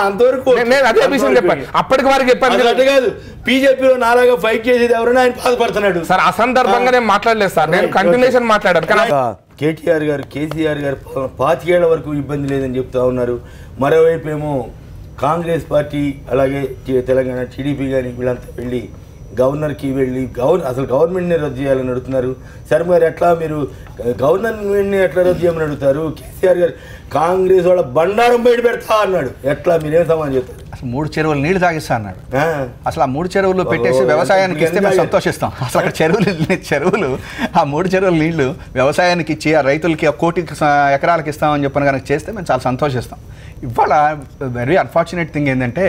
అంతవరకు నేను అదే విషయం చెప్పాను, అప్పటికి వారికి చెప్పాను. అట్లా కాదు, బీజేపీలో నాలాగా ఫైట్ చేసేది ఎవరైనా ఆయన బాధపడుతున్నాడు సార్. అసందర్భంగా నేను మాట్లాడలేదు సార్, నేను కంటిన్యూషన్ మాట్లాడారు. కేటీఆర్ గారు కేసీఆర్ గారు 25 ఏళ్ల వరకు ఇబ్బంది లేదని చెప్తా ఉన్నారు. మరోవైపు ఏమో కాంగ్రెస్ పార్టీ అలాగే తెలంగాణ టీడీపీ కానీ వీళ్ళంతా వెళ్ళి గవర్నర్కి వెళ్ళి అసలు గవర్నమెంట్ని రద్దు చేయాలని అడుగుతున్నారు. సరే మరి ఎట్లా మీరు గవర్నమెంట్ని ఎట్లా రద్దు చేయమని అడుగుతారు? కేసీఆర్ గారు కాంగ్రెస్ వాళ్ళ బండారం బయట పెడతా అన్నాడు. ఎట్లా మీరేం సమాధానం చెప్తారు? అసలు 3 చెరువులు నీళ్లు తాగిస్తా అన్నాడు. అసలు ఆ 3 చెరువులు పెట్టేసి వ్యవసాయానికి ఇస్తే మేము సంతోషిస్తాం. అసలు అక్కడ చెరువులు ఆ 3 చెరువుల నీళ్లు వ్యవసాయానికి ఇచ్చి ఆ రైతులకి 1 కోటి ఎకరాలకు ఇస్తామని చెప్పని కనుక చేస్తే మేము చాలా సంతోషిస్తాం. ఇవాళ వెరీ అన్ఫార్చునేట్ థింగ్ ఏంటంటే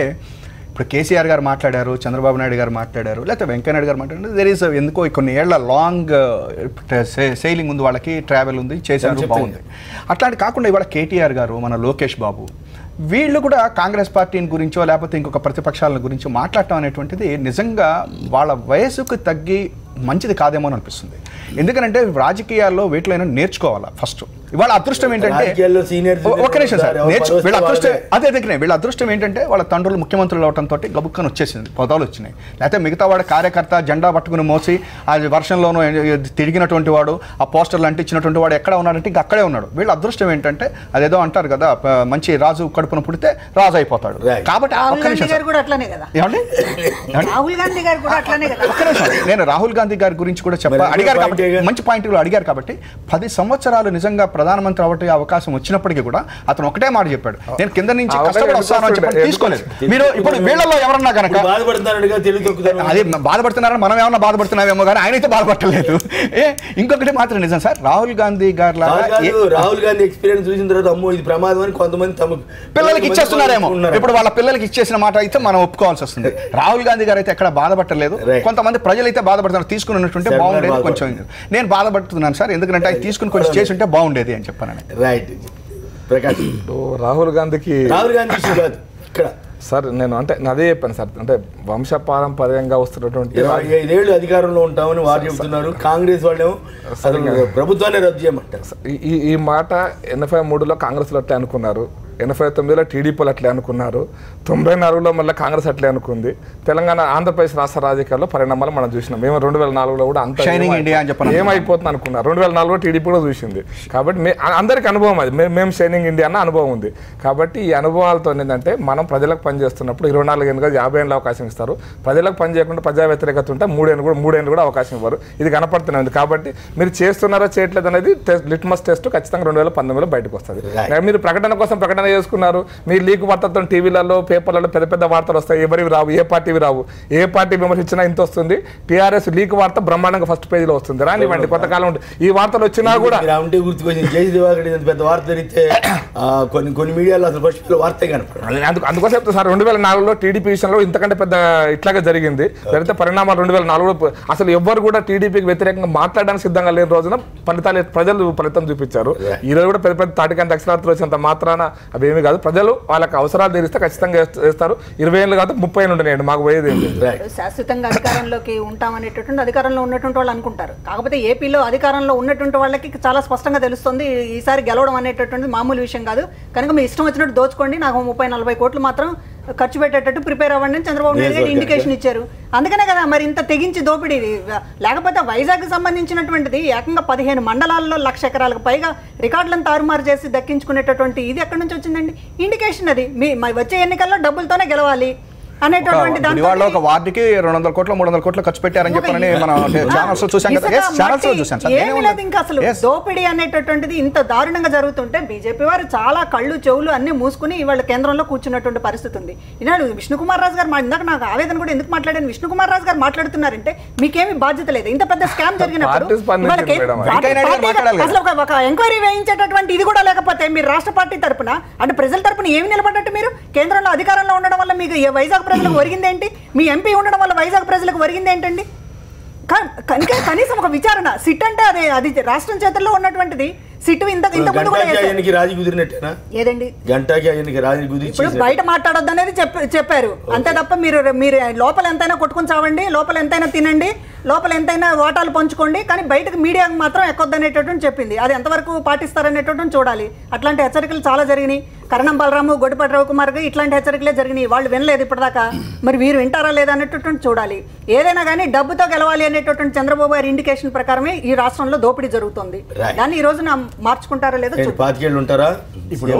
ఇప్పుడు కేసీఆర్ గారు మాట్లాడారు, చంద్రబాబు నాయుడు గారు మాట్లాడారు, లేకపోతే వెంకయ్యనాయుడు గారు మాట్లాడారు. దేర్ ఈస్ ఎందుకో కొన్ని ఏళ్ల లాంగ్ సెయిలింగ్ ఉంది, వాళ్ళకి ట్రావెల్ ఉంది, చేశారు, బాగుంది. అట్లాంటి కాకుండా ఇవాళ కేటీఆర్ గారు, మన లోకేష్ బాబు వీళ్ళు కూడా కాంగ్రెస్ పార్టీని గురించో లేకపోతే ఇంకొక ప్రతిపక్షాల గురించో మాట్లాడటం అనేటువంటిది నిజంగా వాళ్ళ వయసుకు తగ్గి మంచిది కాదేమో అని అనిపిస్తుంది. ఎందుకంటే రాజకీయాల్లో వీటిలో నేర్చుకోవాలా. ఫస్ట్ ఇవాళ అదృష్టం ఏంటంటే ఒక్క నిమిషం సార్, వీళ్ళ అదృష్టం అదే దగ్గరే వీళ్ళ అదృష్టం ఏంటంటే వాళ్ళ తండ్రులు ముఖ్యమంత్రులు అవడంతో గబుక్కని వచ్చేసింది, పదవులు వచ్చినాయి. లేకపోతే మిగతా వాడు కార్యకర్త జెండా పట్టుకుని మోసి ఆ వర్షంలోనూ తిరిగినటువంటి వాడు, ఆ పోస్టర్లు అంటించినటువంటి వాడు ఎక్కడ ఉన్నాడంటే ఇంకా అక్కడే ఉన్నాడు. వీళ్ళ అదృష్టం ఏంటంటే అదేదో అంటారు కదా, మంచి రాజు కడుపున పుడితే రాజు అయిపోతాడు. కాబట్టి నేను రాహుల్ గాంధీ గారి గురించి కూడా అడిగారు కాబట్టి, మంచి పాయింట్లు అడిగారు కాబట్టి 10 సంవత్సరాలు నిజంగా ప్రధానమంత్రి అవటే అవకాశం వచ్చినప్పటికీ కూడా అతను ఒకటే మాట చెప్పాడు, నేను కింద నుంచి కష్టపడి వస్తాను అని చెప్పి తీసుకోలేదు. మీరు ఇప్పుడు వీళ్ళలో ఎవరన్నా కనుక అదే బాధపడుతున్నారని మనం ఏమన్నా బాధపడుతున్నామేమో కానీ ఆయన అయితే బాధపడలేదు. ఇంకొకటి మాత్రం నిజం సార్, రాహుల్ గాంధీ గారి రాహుల్ గాంధీ ఎక్స్పీరియన్స్ చూసిన తర్వాత అమ్మో ఇది ప్రమాదం అని కొంతమంది తమ పిల్లలకి ఇచ్చేస్తున్నారేమో. ఇప్పుడు వాళ్ళ పిల్లలకి ఇచ్చేసిన మాట అయితే మనం ఒప్పుకోవాల్సి వస్తుంది. రాహుల్ గాంధీ గారు అయితే ఎక్కడ బాధపడలేదు. కొంతమంది ప్రజలైతే బాధపడుతున్నారు, తీసుకుని ఉన్నట్టుంటే బాగుండేది. కొంచెం నేను బాధపడుతున్నాను సార్, ఎందుకంటే అది తీసుకుని కొంచెం చేసి ఉంటే బాగుండేది అని చెప్పాను. రైట్ ప్రకాష్. రాహుల్ గాంధీ కాదు ఇక్కడ సార్, నేను అంటే అదే చెప్పాను సార్, అంటే వంశపారంపర్యంగా వస్తున్నటువంటి 25 ఏళ్ళు అధికారంలో ఉంటామని వారు చెబుతున్నారు. కాంగ్రెస్ వాళ్ళేమో ప్రభుత్వాన్ని రద్దు చేయమంటారు. ఈ మాట 83లో కాంగ్రెస్లో అట్లే అనుకున్నారు, 89లో టీడీపీలు అట్లే అనుకున్నారు, 94లో మళ్ళీ కాంగ్రెస్ అట్లే అనుకుంది. తెలంగాణ ఆంధ్రప్రదేశ్ రాష్ట్ర రాజకీయాల్లో పరిణామాలు మనం చూసినాం. మేము 2004లో కూడా అంత ఏమైపోతుంది అనుకున్నారు, 2004లో టీడీపీ కూడా చూసింది. కాబట్టి అందరికి అనుభవం అది, మేము షైనింగ్ ఇండియా అన్న అనుభవం ఉంది. కాబట్టి ఈ అనుభవాలతో ఏంటంటే మనం ప్రజలకు పనిచేస్తున్నప్పుడు 24 ఏళ్ళు కాదు 50 ఏళ్ళు అవకాశం ఇస్తారు. ప్రజలకు పని చేయకుండా ప్రజా వ్యతిరేకత ఉంటే 3 ఏళ్ళు కూడా అవకాశం ఇవ్వరు. ఇది కనపడుతున్నది. కాబట్టి మీరు చేస్తున్నారో చేయట్లేదు అనేది లిట్మస్ టెస్ట్ ఖచ్చితంగా 2019లో బయటకు వస్తుంది. మీరు ప్రకటన కోసం ప్రకటన చేసుకున్నారు, మీరు లీక్ వార్తలతో టీవీలలో పేపర్లలో పెద్ద పెద్ద వార్తలు వస్తాయి, ఎవరివి రావు, ఏ పార్టీవి రావు. ఏ పార్టీ విమర్శించినా ఇంత వస్తుంది. టీఆర్ఎస్ లీక్ వార్త బ్రహ్మాండంగా ఫస్ట్ పేజీలో వస్తుంది. రానివ్వండి, కొంతకాలం ఉంటుంది. ఈ వార్తలు వచ్చినా కూడా కొన్ని మీడియాలో అసలు ఫస్ట్ వార్త కనపడదు. అందుకోసం చెప్తా సార్, 2004లో టీడీపీ విషయంలో ఇంతకంటే పెద్ద ఇట్లాగే జరిగింది. జరిగితే పరిణామాలు 2004లో అసలు ఎవ్వరు కూడా టీడీపీకి వ్యతిరేకంగా మాట్లాడడానికి సిద్ధంగా లేని రోజున ప్రజలు ఫలితం చూపించారు. ఈ రోజు కూడా పెద్ద పెద్ద తాటికంటే అక్షరాత్తులు వచ్చినంత మాత్రాన అవేమీ కాదు. ప్రజలు వాళ్ళకి అవసరాలు తీరిస్తే ఖచ్చితంగా చేస్తారు. 20 ఏళ్ళు కాదు 30 ఏళ్ళు ఉండేయండి, మాకు పోయేది ఏం లేదు. శాశ్వతంగా అధికారంలోకి ఉంటామనేటటువంటి అధికారంలో ఉన్నటువంటి వాళ్ళు అనుకుంటారు. కాకపోతే ఏపీలో అధికారంలో ఉన్నటువంటి వాళ్ళకి చాలా స్పష్టంగా తెలుస్తుంది ఈసారి గెలవడం అనేటటువంటిది మామూలు విషయం కాదు. కనుక మీ ఇష్టం వచ్చినట్టు దోచుకోండి, నాకు 30-40 కోట్లు మాత్రం ఖర్చు పెట్టేటట్టు ప్రిపేర్ అవ్వండి అని చంద్రబాబు నాయుడు గారు ఇండికేషన్ ఇచ్చారు. అందుకనే కదా మరి ఇంత తెగించి దోపిడీ. లేకపోతే వైజాగ్ సంబంధించినటువంటిది ఏకంగా 15 మండలాల్లో 1,00,000 ఎకరాలకు పైగా రికార్డులను తారుమారు చేసి దక్కించుకునేటటువంటి ఇది ఎక్కడి నుంచి వచ్చిందండి? ఇండికేషన్ అది. వచ్చే ఎన్నికల్లో డబ్బులతోనే గెలవాలి అనేటటువంటి దాంట్లో ఒక వార్డుకి 200 కోట్లు 300 కోట్లు ఖర్చు పెట్టారని చెప్పని మనం ఛానల్స్ చూసాం కదా. ఏమీ లేదు ఇంకా అసలు దోపిడీ అనేటటువంటిది ఇంత దారుణంగా జరుగుతుంటే బీజేపీ వారు చాలా కళ్ళు చెవులు అన్ని మూసుకుని ఇవాళ కేంద్రంలో కూర్చున్నటువంటి పరిస్థితి ఉంది. ఈనాడు విష్ణుకుమార్ రాజు గారు ఇందాక నాకు ఆవేదన కూడా ఎందుకు మాట్లాడాను, విష్ణుకుమార్ రాజు గారు మాట్లాడుతున్నారంటే మీకేమీ బాధ్యత లేదు. ఇంత పెద్ద స్కామ్ జరిగినప్పుడు అసలు ఒక ఎంక్వైరీ వేయించేటటువంటి ఇది కూడా లేకపోతే మీరు రాష్ట్ర పార్టీ తరపున అంటే ప్రజల తరపున ఏమి నిలబడ్డట్టు? మీరు కేంద్రంలో అధికారంలో ఉండడం వల్ల మీకు వైజాగ్ ప్రజలకు ఒరిగిందేంటి? మీ ఎంపీ ఉండడం వల్ల వైజాగ్ ప్రజలకు ఒరిగిందేంటండి? కనీసం ఒక విచారణ సిట్ అంటే అది రాష్ట్రం చేతుల్లో ఉన్నటువంటిది. సిట్ ఏదండి ఇప్పుడు బయట మాట్లాడొద్దు అనేది చెప్పారు అంతే తప్ప మీరు లోపల ఎంతైనా కొట్టుకుని చావండి, లోపల ఎంతైనా తినండి, లోపల ఎంతైనా వాటాలు పంచుకోండి, కానీ బయటకు మీడియాకు మాత్రం ఎక్కొద్దు అనేటటువంటి చెప్పింది. అది ఎంతవరకు పాటిస్తారనేటటువంటి చూడాలి. అట్లాంటి హెచ్చరికలు చాలా జరిగినాయి. కరణం బలరాము, గొడ్డిపాటి రవికుమార్ ఇట్లాంటి హెచ్చరికలే జరిగినాయి. వాళ్ళు వినలేదు ఇప్పటిదాకా. మరి వీరు వింటారా లేదా అనేటటువంటి చూడాలి. ఏదైనా కానీ డబ్బుతో గెలవాలి అనేటటువంటి చంద్రబాబు గారి ఇండికేషన్ ప్రకారమే ఈ రాష్ట్రంలో దోపిడీ జరుగుతుంది. దాన్ని ఈ రోజున మార్చుకుంటారా లేదా? 5 ఉంటారా ఇప్పుడు?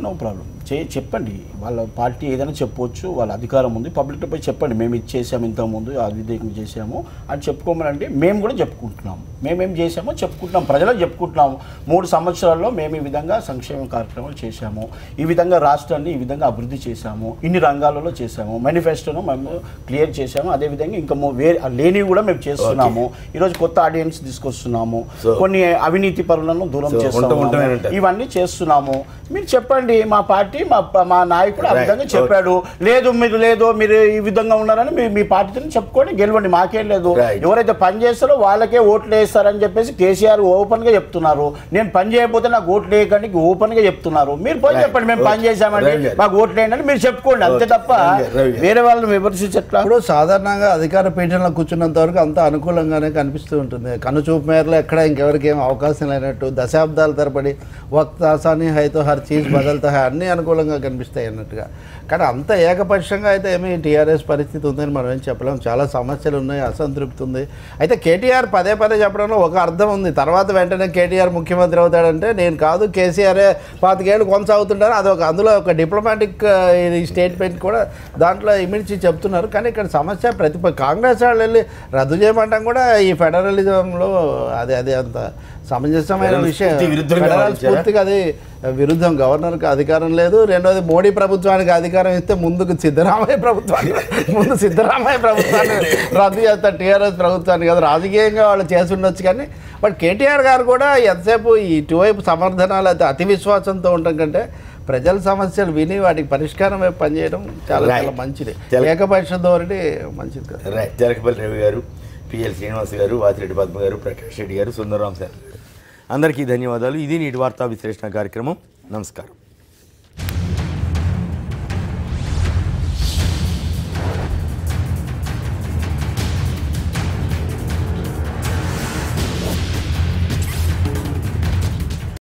నో ప్రాబ్లం, చెప్పండి. వాళ్ళ పార్టీ ఏదైనా చెప్పవచ్చు, వాళ్ళ అధికారం ఉంది. పబ్లిక్లో పోయి చెప్పండి, మేము ఇది చేసాము, ఇంతకుముందు అవిధేకం చేసాము అని చెప్పుకోమనండి. మేము కూడా చెప్పుకుంటున్నాము, మేమేం చేసామో చెప్పుకుంటున్నాం, ప్రజలకు చెప్పుకుంటున్నాము. 3 సంవత్సరాల్లో మేము ఈ విధంగా సంక్షేమ కార్యక్రమాలు చేశాము, ఈ విధంగా రాష్ట్రాన్ని ఈ విధంగా అభివృద్ధి చేశాము, ఇన్ని రంగాలలో చేశాము, మేనిఫెస్టోను మేము క్లియర్ చేశాము. అదేవిధంగా ఇంకా లేనివి కూడా మేము చేస్తున్నాము. ఈరోజు కొత్త ఆడియన్స్ తీసుకొస్తున్నాము, కొన్ని అవినీతి పరులను దూరం చేస్తున్నాము, ఇవన్నీ చేస్తున్నాము. మీరు చెప్పండి, మా పార్టీ మా నాయకుడు ఆ విధంగా చెప్పాడు. మీరు ఈ విధంగా ఉన్నారని మీ పార్టీని చెప్పుకొని గెలవండి, మాకేం లేదు. ఎవరైతే పని చేస్తారో వాళ్ళకే ఓట్లు వేస్తారని చెప్పేసి కేసీఆర్ ఓపెన్ గా చెప్తున్నారు. నేను పని చేయకపోతే నాకు ఓట్లు వేయకండి ఓపెన్ గా చెప్తున్నారు. మీరు పోయి చెప్పండి, మేము పని చేశామండి, మాకు ఓట్లు వేయండి అని మీరు చెప్పుకోండి, అంతే తప్ప వేరే వాళ్ళని విమర్శించట్లా. ఇప్పుడు సాధారణంగా అధికార పీఠంలో కూర్చున్నంత వరకు అంత అనుకూలంగానే కనిపిస్తూ ఉంటుంది. కనుచూపు మేరలో ఎక్కడ ఇంకెవరికి ఏం అవకాశం లేనట్టు దశాబ్దాల తరబడి వక్త ఆసాని హైతో హర్ చీజ్ బదల్తా హై అన్ని అనుకూలంగా కనిపిస్తాయి అన్నట్టుగా. కానీ అంత ఏకపక్షంగా అయితే ఏమీ టీఆర్ఎస్ పరిస్థితి ఉందని మనం ఏం చెప్పలేము. చాలా సమస్యలు ఉన్నాయి, అసంతృప్తి ఉంది. అయితే కేటీఆర్ పదే పదే చెప్పడంలో ఒక అర్థం ఉంది. తర్వాత వెంటనే కేటీఆర్ ముఖ్యమంత్రి అవుతాడంటే నేను కాదు, కేసీఆరే 25 ఏళ్ళు కొనసాగుతుంటారు. అందులో ఒక డిప్లొమాటిక్ స్టేట్మెంట్ కూడా దాంట్లో ఇమిడ్చి చెప్తున్నారు. కానీ ఇక్కడ సమస్య కాంగ్రెస్ వాళ్ళు వెళ్ళి రద్దు చేయమంటాం కూడా ఈ ఫెడరలిజంలో అది అంత సమంజసమైన విషయం. ఫెడరల్ స్ఫూర్తికి అది విరుద్ధం. గవర్నర్కి అధికారం లేదు. రెండోది మోడీ ప్రభుత్వానికి అధికారం ఇస్తే ముందు సిద్ధరామయ్య ప్రభుత్వాన్ని రద్దు చేస్తారు, టీఆర్ఎస్ ప్రభుత్వాన్ని కదా. రాజకీయంగా వాళ్ళు చేసి ఉండొచ్చు. కానీ బట్ కేటీఆర్ గారు కూడా ఎంతసేపు ఇటువైపు సమర్థనాలు అయితే అతి విశ్వాసంతో ఉండటం కంటే ప్రజల సమస్యలు విని వాటికి పరిష్కారం వైపు పనిచేయడం చాలా మంచిది. ఏకపక్ష ధోరణి మంచిది కదా. జరకపల్లి రవి గారు, పిఎల్ శ్రీనివాస్ గారు, వాసిరెడ్డి పద్మ గారు, ప్రకాష్ రెడ్డి గారు, సుందరరాం సార్, అందరికీ ధన్యవాదాలు. ఇది నేటి వార్తా విశ్లేషణ కార్యక్రమం. నమస్కారం.